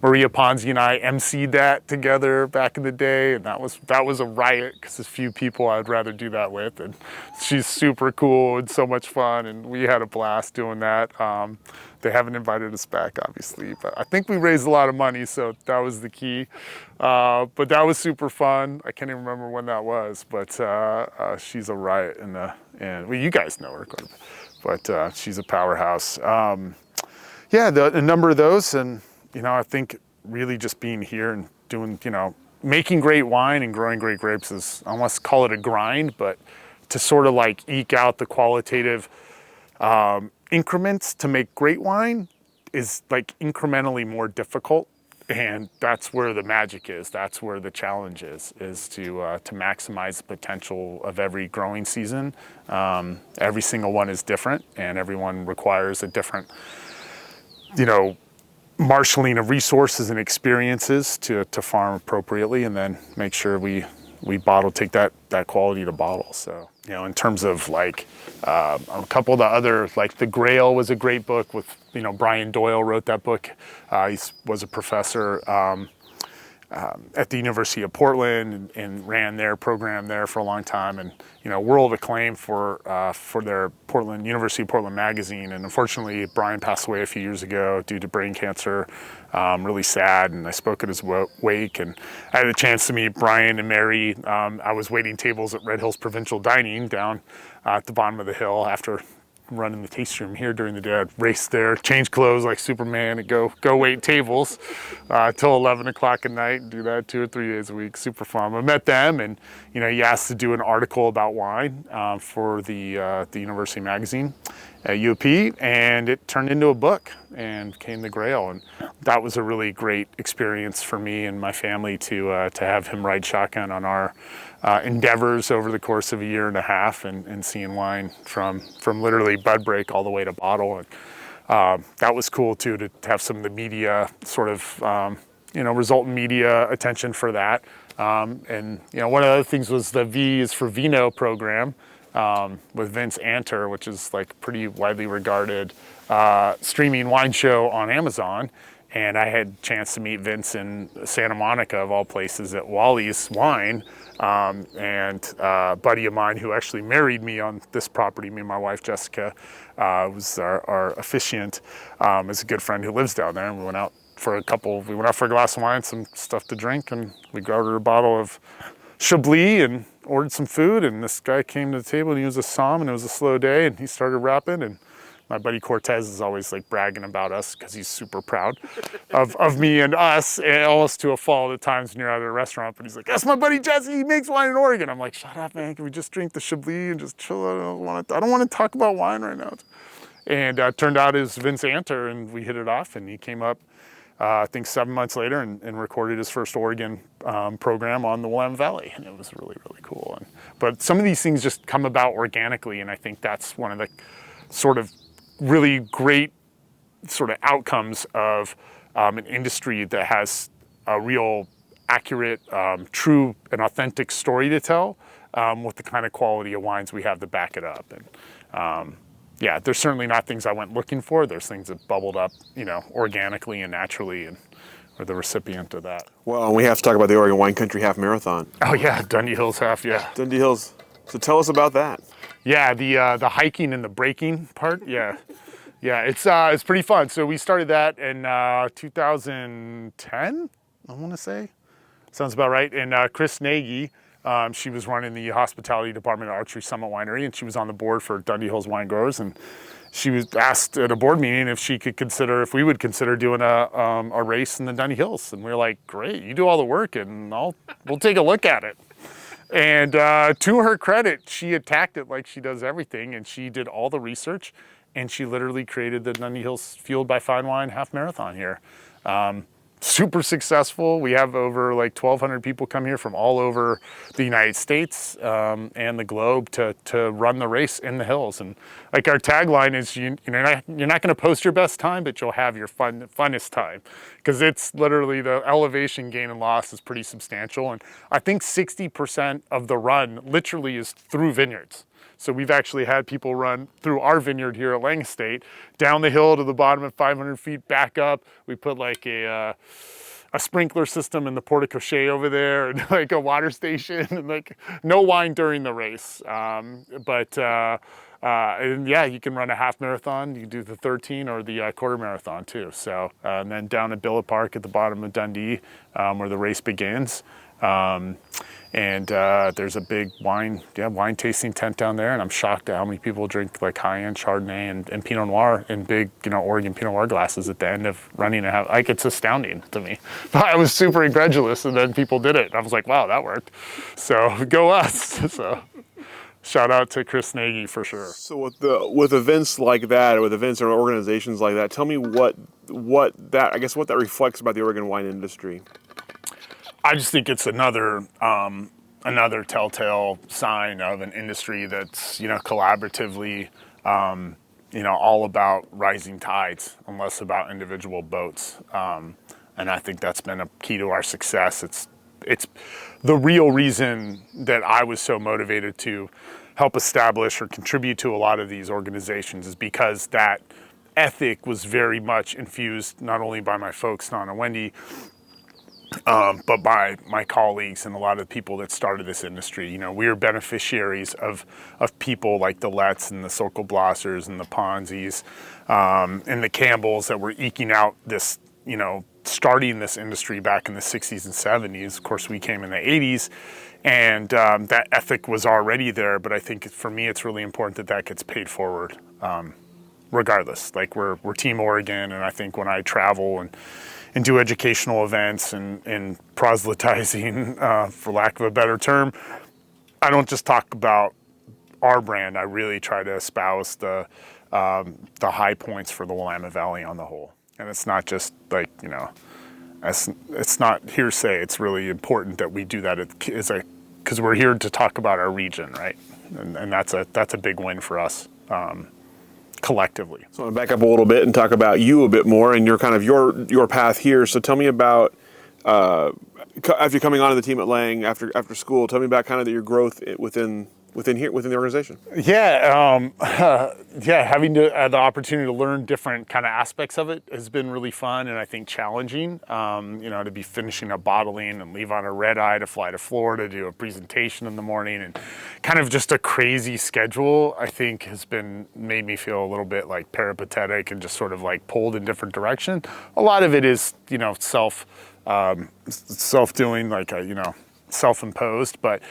Maria Ponzi and I emceed that together back in the day, and that was a riot because there's few people I'd rather do that with, and she's super cool and so much fun, and we had a blast doing that. They haven't invited us back, obviously, but I think we raised a lot of money, so that was the key. But that was super fun. I can't even remember when that was, but she's a riot, and well, you guys know her, but she's a powerhouse. A number of those, and I think really just being here and doing, making great wine and growing great grapes is, I almost call it a grind, but to sort of eke out the qualitative increments to make great wine is incrementally more difficult, and that's where the magic is. That's where the challenge is to maximize the potential of every growing season. Every single one is different, and everyone requires a different, marshaling of resources and experiences to farm appropriately, and then make sure we take that quality to bottle. So, in terms of a couple of the other, The Grail was a great book with, Brian Doyle wrote that book. He was a professor at the University of Portland and ran their program there for a long time, and world acclaim for their University of Portland magazine. And unfortunately, Brian passed away a few years ago due to brain cancer. Really sad, and I spoke at his wake, and I had a chance to meet Brian and Mary. I was waiting tables at Red Hills Provincial Dining down at the bottom of the hill after run in the tasting room here during the day. I'd race there, change clothes like Superman, and go wait tables till 11 o'clock at night, and do that 2 or 3 days a week. Super fun. I met them, and he asked to do an article about wine for the University magazine at UP, and it turned into a book and became the Grail. And that was a really great experience for me and my family to have him ride shotgun on our endeavors over the course of a year and a half, and seeing wine from literally bud break all the way to bottle. And that was cool too, to have some of the media sort of resultant media attention for that. And one of the other things was the V is for Vino program with Vince Anter, which is like pretty widely regarded streaming wine show on Amazon. And I had a chance to meet Vince in Santa Monica, of all places, at Wally's Wine. And a buddy of mine who actually married me on this property, me and my wife Jessica, was our officiant, is a good friend who lives down there. And we went out for a glass of wine, some stuff to drink, and we ordered a bottle of Chablis and ordered some food. And this guy came to the table, and he was a somm, and it was a slow day, and he started rapping. And my buddy Cortez is always like bragging about us because he's super proud of me and us, and almost to a fault at times when you're out at a restaurant. But he's like, "That's my buddy Jesse. He makes wine in Oregon." I'm like, "Shut up, man. Can we just drink the Chablis and just chill? I don't want to talk about wine right now." And turned out it was Vince Anter, and we hit it off. And he came up, I think 7 months later, and recorded his first Oregon program on the Willamette Valley, and it was really, really cool. But some of these things just come about organically, and I think that's one of the sort of really great sort of outcomes of an industry that has a real accurate, true and authentic story to tell, with the kind of quality of wines we have to back it up. And there's certainly not things I went looking for. There's things that bubbled up, organically and naturally, and we're the recipient of that. Well, and we have to talk about the Oregon Wine Country Half Marathon. Oh yeah, Dundee Hills Half, yeah. Dundee Hills. So tell us about that. Yeah, the hiking and the breaking part. Yeah, it's pretty fun. So we started that in 2010, I want to say. Sounds about right. And Chris Nagy, she was running the hospitality department at Archery Summit Winery, and she was on the board for Dundee Hills Wine Growers. And she was asked at a board meeting if we would consider doing a race in the Dundee Hills. And we were like, "Great, you do all the work, and we'll take a look at it." And to her credit, she attacked it like she does everything, and she did all the research, and she literally created the Dundee Hills Fueled by Fine Wine Half Marathon here. Super successful. We have over like 1,200 people come here from all over the United States and the globe to run the race in the hills. And like our tagline is, you're not going to post your best time, but you'll have your funnest time, because it's literally the elevation gain and loss is pretty substantial. And I think 60% of the run literally is through vineyards. So we've actually had people run through our vineyard here at Lange Estate, down the hill to the bottom at 500 feet, back up. We put like a sprinkler system in the porte cochere over there, and like a water station, and like no wine during the race. And yeah, you can run a half marathon. You do the 13 or the quarter marathon too. So, and then down at Billet Park at the bottom of Dundee, where the race begins. And there's a big wine tasting tent down there, and I'm shocked at how many people drink like high-end Chardonnay and Pinot Noir in big, Oregon Pinot Noir glasses at the end of running a half. Like, it's astounding to me. But I was super incredulous, and then people did it. And I was like, wow, that worked. So go us. So shout out to Chris Nagy for sure. So with events like that, or with events or organizations like that, tell me what that reflects about the Oregon wine industry. I just think it's another telltale sign of an industry that's, collaboratively, all about rising tides and less about individual boats. And I think that's been a key to our success. It's the real reason that I was so motivated to help establish or contribute to a lot of these organizations, is because that ethic was very much infused not only by my folks, Don and Wendy, but by my colleagues and a lot of the people that started this industry. We are beneficiaries of people like the Letts and the Sokol Blossers and the Ponzis and the Campbells that were eking out this, starting this industry back in the 60s and 70s. Of course, we came in the 80s, and that ethic was already there. But I think for me, it's really important that gets paid forward. regardless. Like we're Team Oregon, and I think when I travel and do educational events and proselytizing, for lack of a better term, I don't just talk about our brand. I really try to espouse the high points for the Willamette Valley on the whole. And it's not just like, it's not hearsay. It's really important that we do that because we're here to talk about our region, right? And that's a big win for us. Collectively. So I want to back up a little bit and talk about you a bit more and your kind of your path here. So tell me about after coming onto the team at Lange after school. Tell me about kind of your growth within the organization. Yeah, having the opportunity to learn different kind of aspects of it has been really fun and I think challenging. To be finishing up bottling and leave on a red eye to fly to Florida, do a presentation in the morning, and kind of just a crazy schedule, I think has made me feel a little bit like peripatetic and just sort of like pulled in different direction. A lot of it is, self-doing, like, self-imposed, but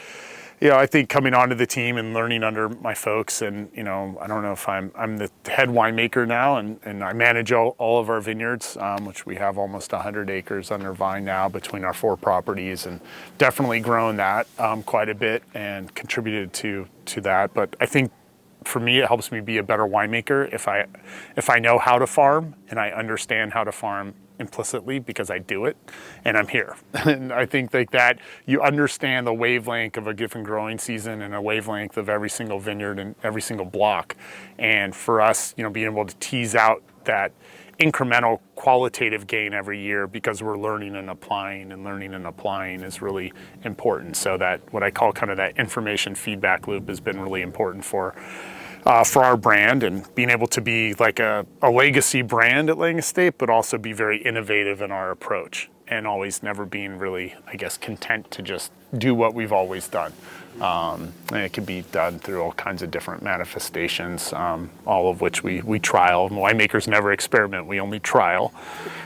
I think coming onto the team and learning under my folks, and I don't know if I'm the head winemaker now, and I manage all of our vineyards, which we have almost 100 acres under vine now between our 4 properties, and definitely grown that quite a bit and contributed to that. But I think for me, it helps me be a better winemaker if I know how to farm and I understand how to farm implicitly because I do it and I'm here. And I think like that, you understand the wavelength of a given growing season and a wavelength of every single vineyard and every single block. And for us, being able to tease out that incremental qualitative gain every year because we're learning and applying is really important. So that what I call kind of that information feedback loop has been really important for our brand, and being able to be like a legacy brand at Lange Estate, but also be very innovative in our approach and always never being really, I guess, content to just do what we've always done. And it can be done through all kinds of different manifestations, all of which we trial. Winemakers never experiment, we only trial.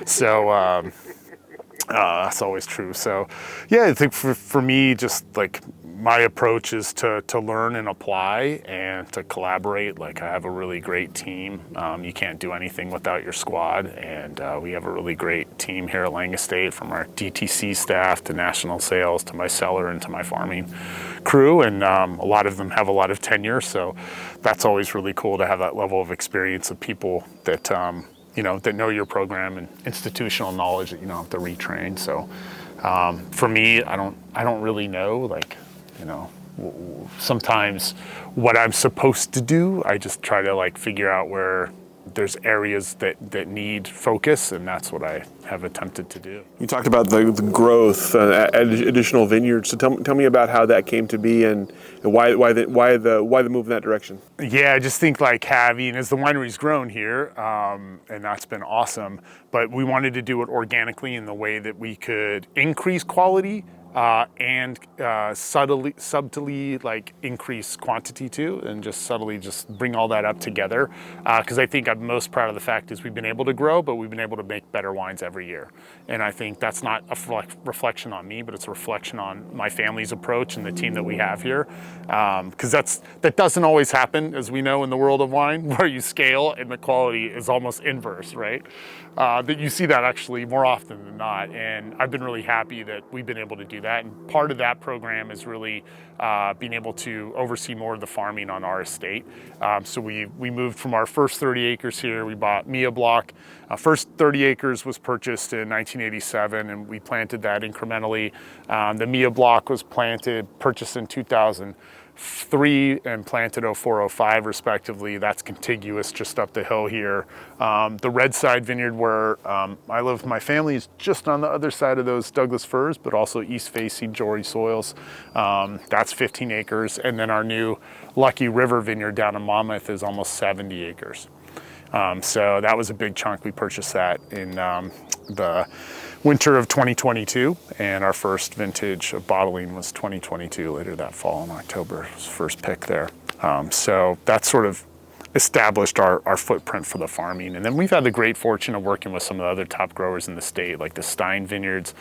So that's always true. So yeah, I think for me, just like my approach is to learn and apply and to collaborate. Like I have a really great team. You can't do anything without your squad, and we have a really great team here at Lange Estate, from our DTC staff to national sales to my cellar and to my farming crew, and a lot of them have a lot of tenure, so that's always really cool to have that level of experience of people that that know your program and institutional knowledge that you don't have to retrain. So for me, I don't really know, like, sometimes what I'm supposed to do. I just try to like figure out where there's areas that need focus, and that's what I have attempted to do. You talked about the growth, additional vineyards. So tell me about how that came to be, and why the move in that direction. Yeah, I just think like as the winery's grown here, and that's been awesome. But we wanted to do it organically in the way that we could increase quality. And subtly like increase quantity too, and just subtly just bring all that up together. Because I think I'm most proud of the fact is we've been able to grow, but we've been able to make better wines every year. And I think that's not a reflection on me, but it's a reflection on my family's approach and the team that we have here. Because that doesn't always happen, as we know, in the world of wine, where you scale and the quality is almost inverse, right? That you see that actually more often than not. And I've been really happy that we've been able to do that. And part of that program is really being able to oversee more of the farming on our estate. So we moved from our first 30 acres here. We bought Mia Block. First 30 acres was purchased in 1987, and we planted that incrementally. The Mia Block was purchased in 2003 and planted 0405 respectively. That's contiguous just up the hill here. The Red Side Vineyard, where I live with my family, is just on the other side of those Douglas firs, but also east facing Jory soils. That's 15 acres. And then our new Lucky River Vineyard down in Monmouth is almost 70 acres. So that was a big chunk. We purchased that in the winter of 2022, and our first vintage of bottling was 2022, later that fall in October. It was the first pick there. So that's sort of established our footprint for the farming. And then we've had the great fortune of working with some of the other top growers in the state, like the Stein Vineyards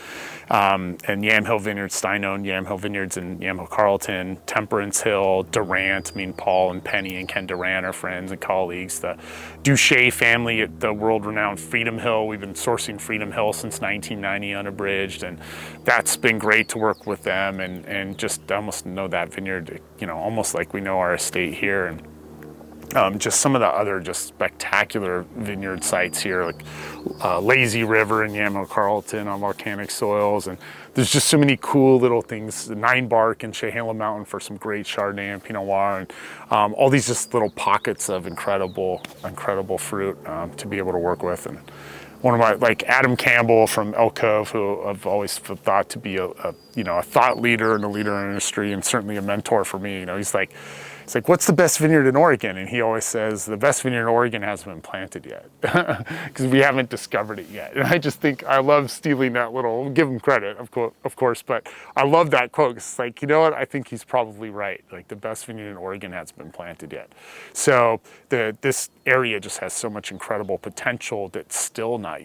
and Yamhill Vineyards, Stein-owned Yamhill Vineyards in Yamhill Carlton, Temperance Hill, Durant. I mean, Paul and Penny and Ken Durant are friends and colleagues. The Duché family at the world-renowned Freedom Hill. We've been sourcing Freedom Hill since 1990 unabridged, and that's been great to work with them and just almost know that vineyard, you know, almost like we know our estate here. And just some of the other just spectacular vineyard sites here, like Lazy River in Yamhill Carlton on volcanic soils. And there's just so many cool little things. The Nine Bark and Chehalem Mountain for some great Chardonnay and Pinot Noir. And all these just little pockets of incredible fruit to be able to work with. And one of my, like Adam Campbell from Elk Cove, who I've always thought to be a thought leader and a leader in the industry, and certainly a mentor for me. You know, he's like, what's the best vineyard in Oregon? And he always says, the best vineyard in Oregon hasn't been planted yet, because we haven't discovered it yet. And I just think, I love stealing that little, give him credit, of course, but I love that quote. It's like, you know what, I think he's probably right. Like, the best vineyard in Oregon hasn't been planted yet. So this area just has so much incredible potential that's still not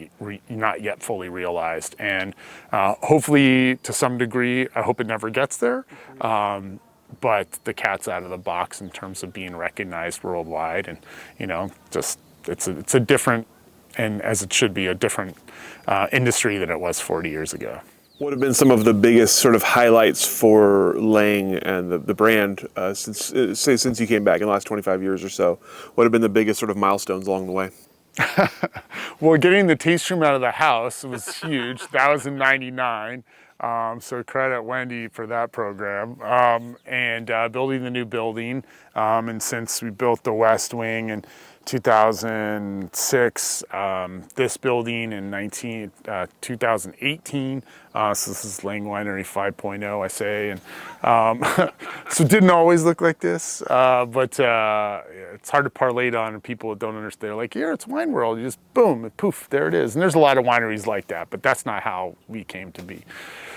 yet fully realized. And hopefully, to some degree, I hope it never gets there. But the cat's out of the box in terms of being recognized worldwide, and you know, just it's a different, and as it should be, a different industry than it was 40 years ago. What have been some of the biggest sort of highlights for Lange and the brand since you came back in the last 25 years or so? What have been the biggest sort of milestones along the way? Well, getting the taste room out of the house was huge. That was in '99. So credit Wendy for that program, and building the new building. And since we built the West Wing in 2006, this building in 2018. So this is Lange Winery 5.0, I say. And so it didn't always look like this, but it's hard to parlay it on people that don't understand. They're like, here, it's Wine World. You just boom, poof, there it is. And there's a lot of wineries like that, but that's not how we came to be.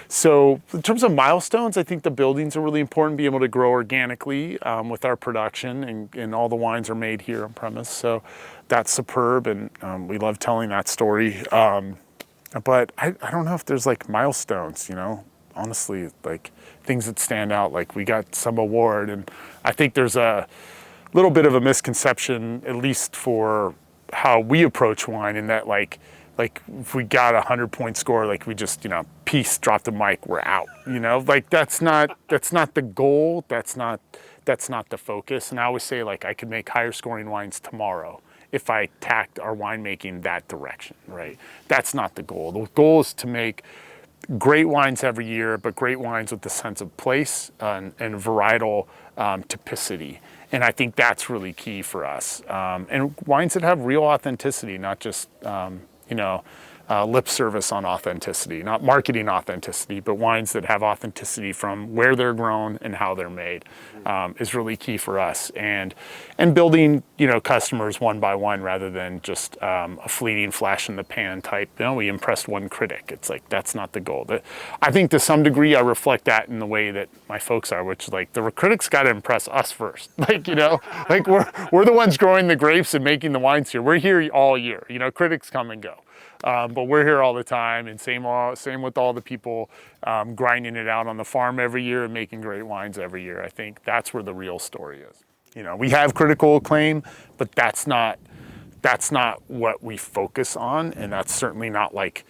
So in terms of milestones, I think the buildings are really important, being able to grow organically with our production, and all the wines are made here on premise. So that's superb, and we love telling that story. But I don't know if there's like milestones, you know, honestly, like things that stand out, like we got some award. And I think there's a little bit of a misconception, at least for how we approach wine, in that like if we got a 100-point score, like we just, you know, peace, drop the mic, we're out, you know, like that's not the goal. That's not the focus. And I always say, like, I could make higher scoring wines tomorrow if I tacked our winemaking that direction, right? That's not the goal. The goal is to make great wines every year, but great wines with the sense of place and varietal typicity. And I think that's really key for us. And wines that have real authenticity, not just, lip service on authenticity, not marketing authenticity, but wines that have authenticity from where they're grown and how they're made is really key for us. And building, you know, customers one by one rather than just a fleeting flash in the pan type. You know, we impressed one critic. It's like, that's not the goal. I think to some degree I reflect that in the way that my folks are, which is like the critics got to impress us first. Like, you know, like we're the ones growing the grapes and making the wines here. We're here all year. You know, critics come and go. But we're here all the time, and same with all the people grinding it out on the farm every year and making great wines every year. I think that's where the real story is. You know, we have critical acclaim, but that's not what we focus on, and that's certainly not like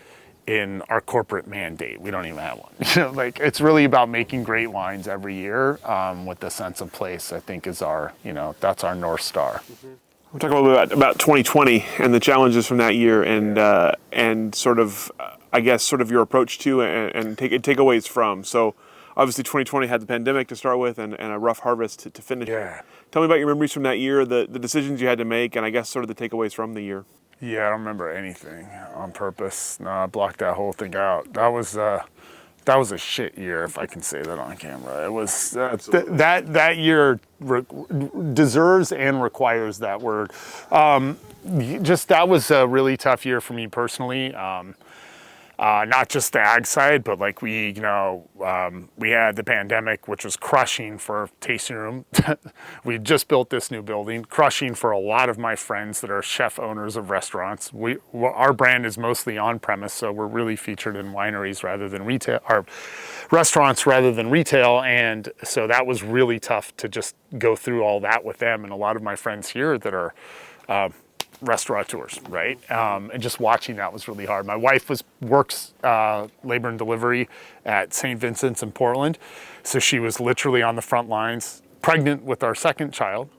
in our corporate mandate. We don't even have one. You know, like it's really about making great wines every year with the sense of place. I think is our, you know, that's our North Star. Mm-hmm. We're talking a little bit about 2020 and the challenges from that year, and sort of, I guess, sort of your approach to and takeaways from. So, obviously, 2020 had the pandemic to start with, and a rough harvest to finish. Yeah. Tell me about your memories from that year, the decisions you had to make, and I guess sort of the takeaways from the year. Yeah, I don't remember anything on purpose. No, I blocked that whole thing out. That was a shit year, if I can say that on camera. It was that year deserves and requires that word. That was a really tough year for me personally. not just the ag side, but like we had the pandemic, which was crushing for tasting room. We just built this new building, crushing for a lot of my friends that are chef owners of restaurants. Our brand is mostly on premise, so we're really featured in wineries rather than retail, or restaurants rather than retail. And so that was really tough to just go through all that with them. And a lot of my friends here that are restaurateurs, right? And just watching that was really hard. My wife works labor and delivery at St. Vincent's in Portland. So she was literally on the front lines, pregnant with our second child.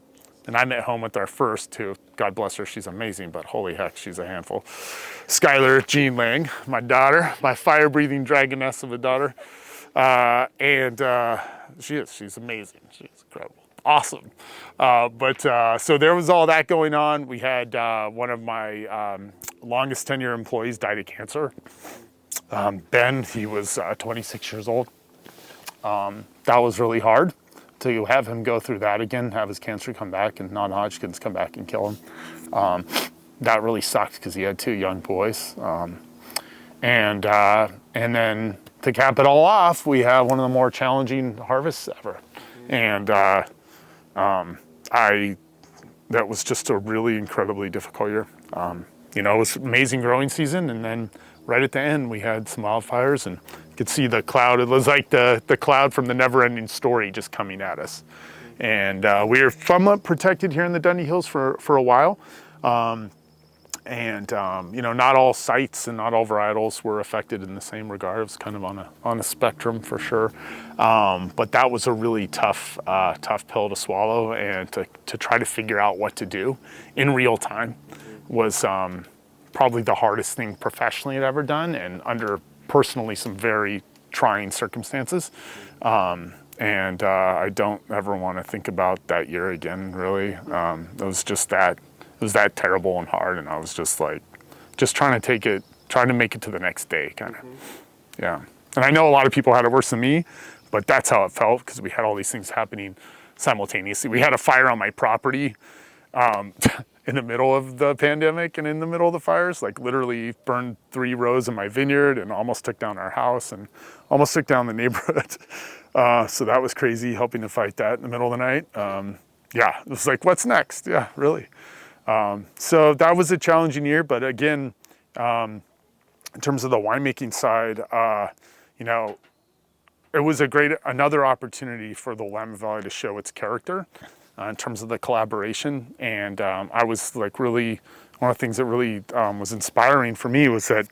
And I'm at home with our first, who, God bless her, she's amazing, but holy heck, she's a handful. Skylar Jean Lange, my daughter, my fire-breathing dragoness of a daughter. She's amazing. She's incredible. Awesome. So there was all that going on. We had one of my longest tenure employees died of cancer. Ben, he was 26 years old. That was really hard to have him go through that again, have his cancer come back and non-Hodgkin's come back and kill him. That really sucked because he had 2 young boys. And then to cap it all off, we have one of the more challenging harvests ever. And that was just a really incredibly difficult year. It was amazing growing season, and then right at the end we had some wildfires, and you could see the cloud. It was like the cloud from the Never-Ending Story just coming at us. And we were somewhat protected here in the Dundee Hills for a while. Not all sites and not all varietals were affected in the same regard. It was kind of on a spectrum for sure. But that was a really tough pill to swallow, and to try to figure out what to do in real time was probably the hardest thing professionally I'd ever done, and under personally some very trying circumstances. I don't ever want to think about that year again, really. It was that terrible and hard, and I was just trying to make it to the next day, kind of. Yeah. And I know a lot of people had it worse than me, but that's how it felt, because we had all these things happening simultaneously. We had a fire on my property in the middle of the pandemic and in the middle of the fires, like literally burned 3 rows in my vineyard and almost took down our house and almost took down the neighborhood. So that was crazy, helping to fight that in the middle of the night. It was like, what's next? Yeah, really. So that was a challenging year, but again, in terms of the winemaking side, it was another opportunity for the Willamette Valley to show its character in terms of the collaboration. And I was really, one of the things that really was inspiring for me was that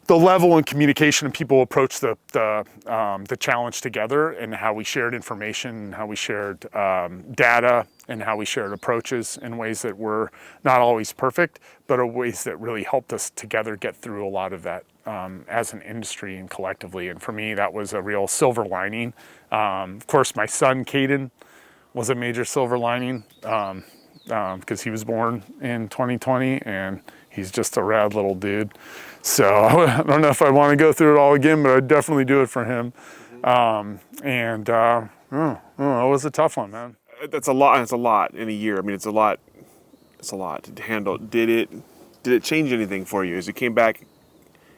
the level and communication and people approached the challenge together, and how we shared information, and how we shared data, and how we shared approaches in ways that were not always perfect, but in ways that really helped us together get through a lot of that as an industry and collectively. And for me, that was a real silver lining. Of course, my son, Caden, was a major silver lining because he was born in 2020, and he's just a rad little dude. So I don't know if I want to go through it all again, but I'd definitely do it for him. It was a tough one, man. That's a lot. It's a lot in a year. I mean, it's a lot to handle. Did it change anything for you as you came back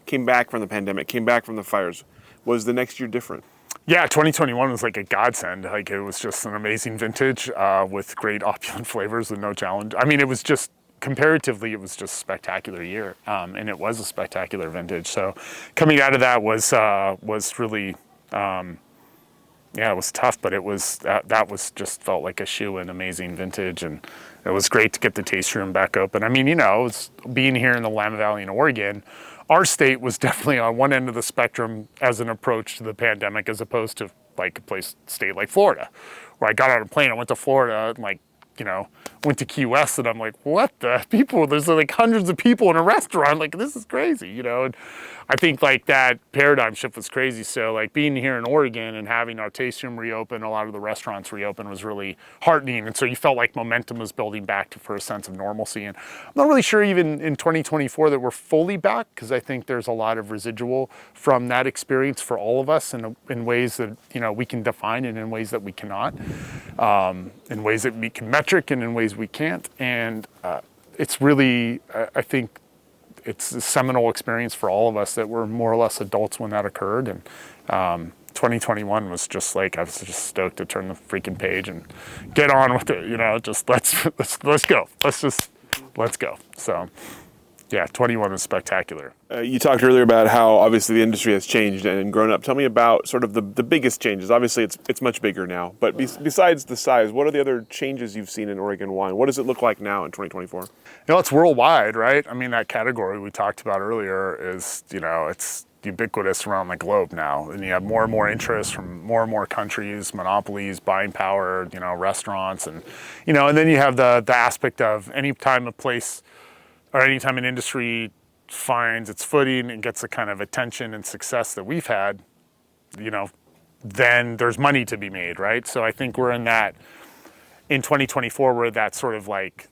from the pandemic, came back from the fires? Was the next year different? Yeah, 2021 was like a godsend. Like, it was just an amazing vintage with great opulent flavors with no challenge. I mean, it was just, comparatively, it was just a spectacular year, and it was a spectacular vintage. So coming out of that was really, it was tough, but it was that was just felt like a shoe-in, amazing vintage, and it was great to get the taste room back open. I mean, it was being here in the Willamette Valley in Oregon. Our state was definitely on one end of the spectrum as an approach to the pandemic, as opposed to like a state like Florida, where I got on a plane, I went to Florida, and went to Key West, and I'm like, what the people? There's like hundreds of people in a restaurant. Like, this is crazy, And I think like that paradigm shift was crazy. So like being here in Oregon and having our tasting room reopen, a lot of the restaurants reopen, was really heartening. And so you felt like momentum was building back for a sense of normalcy. And I'm not really sure even in 2024 that we're fully back, because I think there's a lot of residual from that experience for all of us in ways that, we can define, and in ways that we cannot, in ways that we can metric, and in ways we can't. And it's really, I think, it's a seminal experience for all of us that were more or less adults when that occurred. And 2021 was just like, I was just stoked to turn the freaking page and get on with it. You know, just let's go. Let's go. So yeah, 21 was spectacular. You talked earlier about how obviously the industry has changed and grown up. Tell me about sort of the biggest changes. Obviously, it's much bigger now. But besides the size, what are the other changes you've seen in Oregon wine? What does it look like now in 2024? You know, it's worldwide, right? I mean, that category we talked about earlier is, you know, it's ubiquitous around the globe now. And you have more and more interest from more and more countries, monopolies, buying power, you know, restaurants. And, you know, and then you have the aspect of anytime a place or anytime an industry finds its footing and gets the kind of attention and success that we've had, you know, then there's money to be made, right? So I think we're in 2024, we're in that sort of like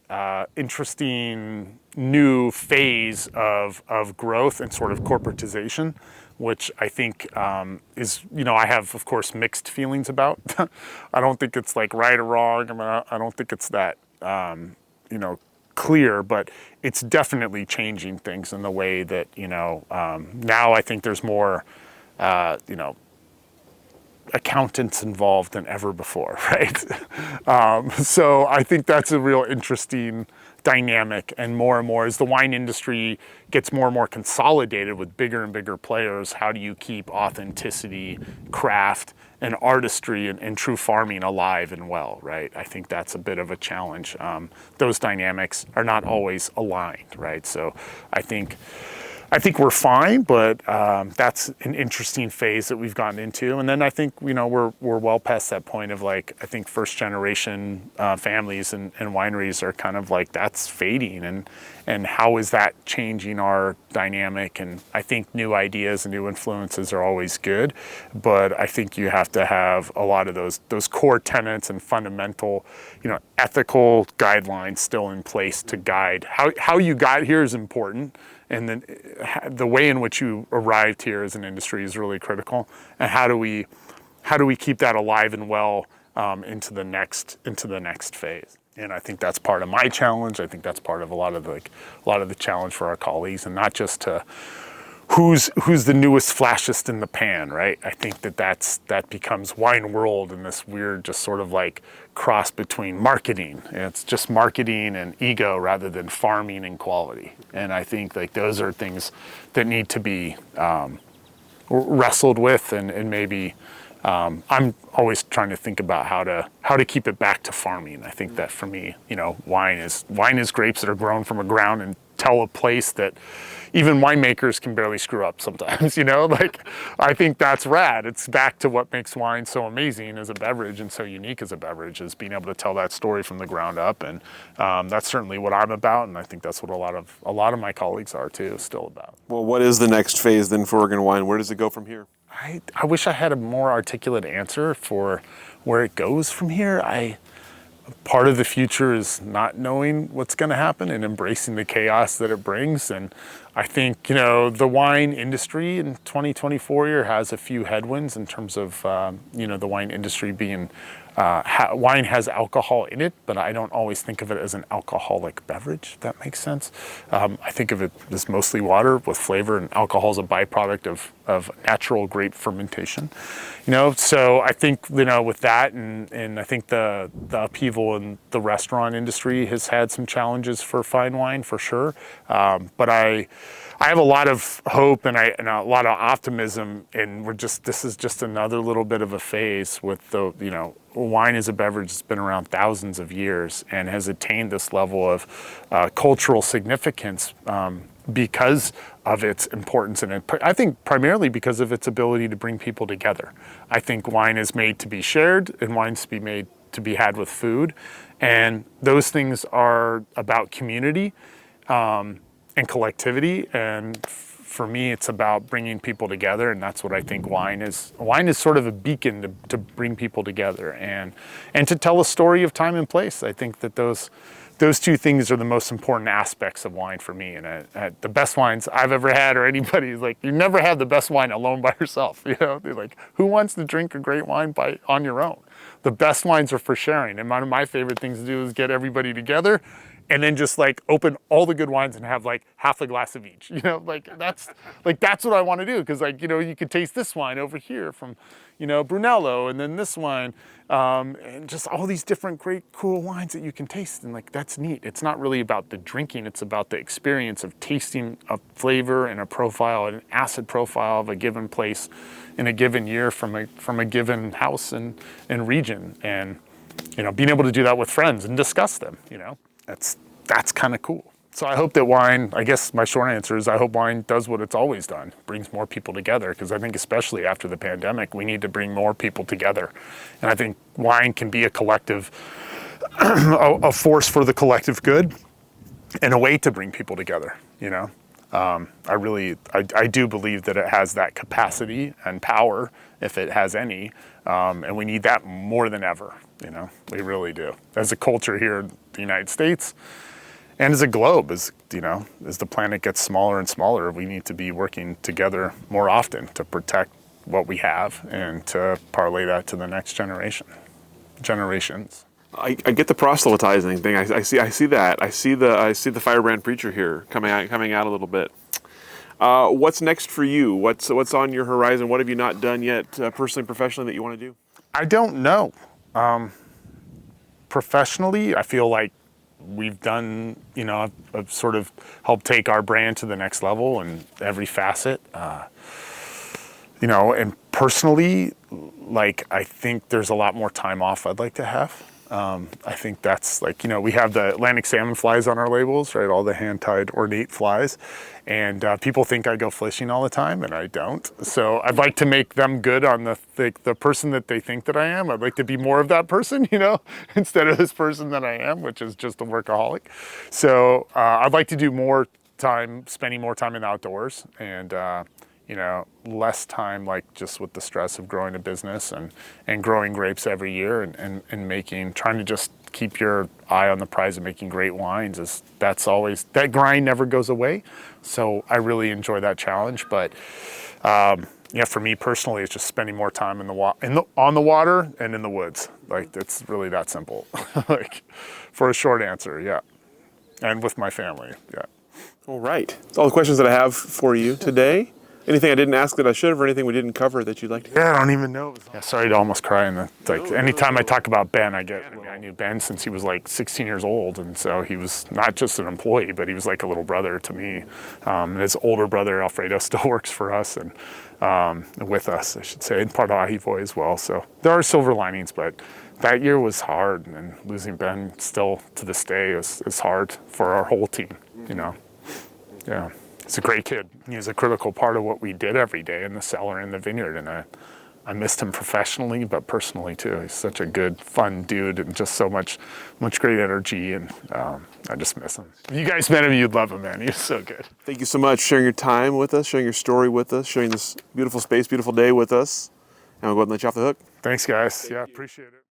interesting new phase of growth and sort of corporatization, which I think is, you know, I have, of course, mixed feelings about. I don't think it's like right or wrong. I mean, I don't think it's that, you know, clear, but it's definitely changing things in the way that, you know, now I think there's more, you know, accountants involved than ever before, right? So I think that's a real interesting dynamic, and more as the wine industry gets more and more consolidated with bigger and bigger players, how do you keep authenticity, craft, and artistry and true farming alive and well, right? I think that's a bit of a challenge. Those dynamics are not always aligned, right? So I think we're fine, but that's an interesting phase that we've gotten into. And then I think, you know, we're well past that point of like, I think first generation families and wineries are kind of like, that's fading. And how is that changing our dynamic? And I think new ideas and new influences are always good, but I think you have to have a lot of those core tenets and fundamental, you know, ethical guidelines still in place to guide. How you got here is important. And then the way in which you arrived here as an industry is really critical. And how do we keep that alive and well into the next phase? And I think that's part of my challenge. I think that's part of a lot of the challenge for our colleagues, and not just to who's the newest flashest in the pan, right? I think that becomes wine world in this weird, just sort of like cross between marketing. It's just marketing and ego rather than farming and quality. And I think like those are things that need to be wrestled with, and maybe I'm always trying to think about how to keep it back to farming. I think that for me, you know, wine is grapes that are grown from a ground and tell a place that even winemakers can barely screw up sometimes, you know, like I think that's rad. It's back to what makes wine so amazing as a beverage and so unique as a beverage, is being able to tell that story from the ground up. And that's certainly what I'm about. And I think that's what a lot of my colleagues are too, still about. Well, what is the next phase then for Oregon wine? Where does it go from here? I wish I had a more articulate answer for where it goes from here. Part of the future is not knowing what's going to happen and embracing the chaos that it brings. And I think, you know, the wine industry in 2024 year has a few headwinds in terms of, you know, the wine industry being, wine has alcohol in it, but I don't always think of it as an alcoholic beverage, if that makes sense. I think of it as mostly water with flavor, and alcohol is a byproduct of natural grape fermentation. You know, so I think, you know, with that, and I think the upheaval in the restaurant industry has had some challenges for fine wine for sure. But I have a lot of hope and a lot of optimism, and this is just another little bit of a phase with the, you know, wine as a beverage has been around thousands of years and has attained this level of cultural significance because of its importance, and I think primarily because of its ability to bring people together. I think wine is made to be shared, and wine's to be made to be had with food, and those things are about community and collectivity. And for me, it's about bringing people together, and that's what I think wine is. Wine is sort of a beacon to bring people together and to tell a story of time and place. I think that those two things are the most important aspects of wine for me. And the best wines I've ever had, or anybody's like, you never have the best wine alone by yourself. You know, they're like, who wants to drink a great wine on your own? The best wines are for sharing. And one of my favorite things to do is get everybody together and then just like open all the good wines and have like half a glass of each, you know, that's what I want to do. Cause like, you know, you could taste this wine over here from, you know, Brunello, and then this wine, and just all these different great, cool wines that you can taste. And like, that's neat. It's not really about the drinking. It's about the experience of tasting a flavor and a profile, an acid profile of a given place in a given year from a given house and region. And, you know, being able to do that with friends and discuss them, you know, that's kind of cool. So I hope that wine, I guess my short answer is I hope wine does what it's always done, brings more people together, because I think especially after the pandemic, we need to bring more people together. And I think wine can be a collective, a force for the collective good and a way to bring people together, you know. I do believe that it has that capacity and power, if it has any, and we need that more than ever, you know, we really do. As a culture here in the United States, and as a globe, as you know, as the planet gets smaller and smaller, we need to be working together more often to protect what we have and to parlay that to the next generations. I get the proselytizing thing. I see that. I see the firebrand preacher here coming out a little bit. What's next for you? What's on your horizon? What have you not done yet, personally, professionally, that you want to do? I don't know. Professionally, I feel like we've done, you know, I've sort of helped take our brand to the next level in every facet. You know, and personally, like, I think there's a lot more time off I'd like to have. I think that's like, you know, we have the Atlantic salmon flies on our labels, right? All the hand-tied ornate flies. And people think I go fishing all the time, and I don't. So I'd like to make them good on the person that they think that I am. I'd like to be more of that person, you know, instead of this person that I am, which is just a workaholic. So I'd like to do spending more time in the outdoors, and you know, less time like just with the stress of growing a business and growing grapes every year and trying to just keep your eye on the prize of making great wines. That grind never goes away. So I really enjoy that challenge. But yeah, for me personally, it's just spending more time on the water and in the woods. Like, it's really that simple. Like, for a short answer, yeah. And with my family, yeah. All right. That's all the questions that I have for you today. Anything I didn't ask that I should have, or anything we didn't cover that you'd like to? Yeah, I don't even know. Yeah, sorry to almost cry. Anytime I talk about Ben, I knew Ben since he was like 16 years old, and so he was not just an employee, but he was like a little brother to me. His older brother Alfredo still works for us and with us, I should say, and part of Ahivoy as well. So there are silver linings, but that year was hard, and losing Ben still to this day is hard for our whole team. You know, yeah. He's a great kid. He was a critical part of what we did every day in the cellar and the vineyard, and I missed him professionally, but personally too. He's such a good, fun dude, and just so much great energy, and I just miss him. If you guys met him, you'd love him, man. He was so good. Thank you so much for sharing your time with us, sharing your story with us, sharing this beautiful space, beautiful day with us, and we'll go ahead and let you off the hook. Thanks, guys. Yeah, appreciate it.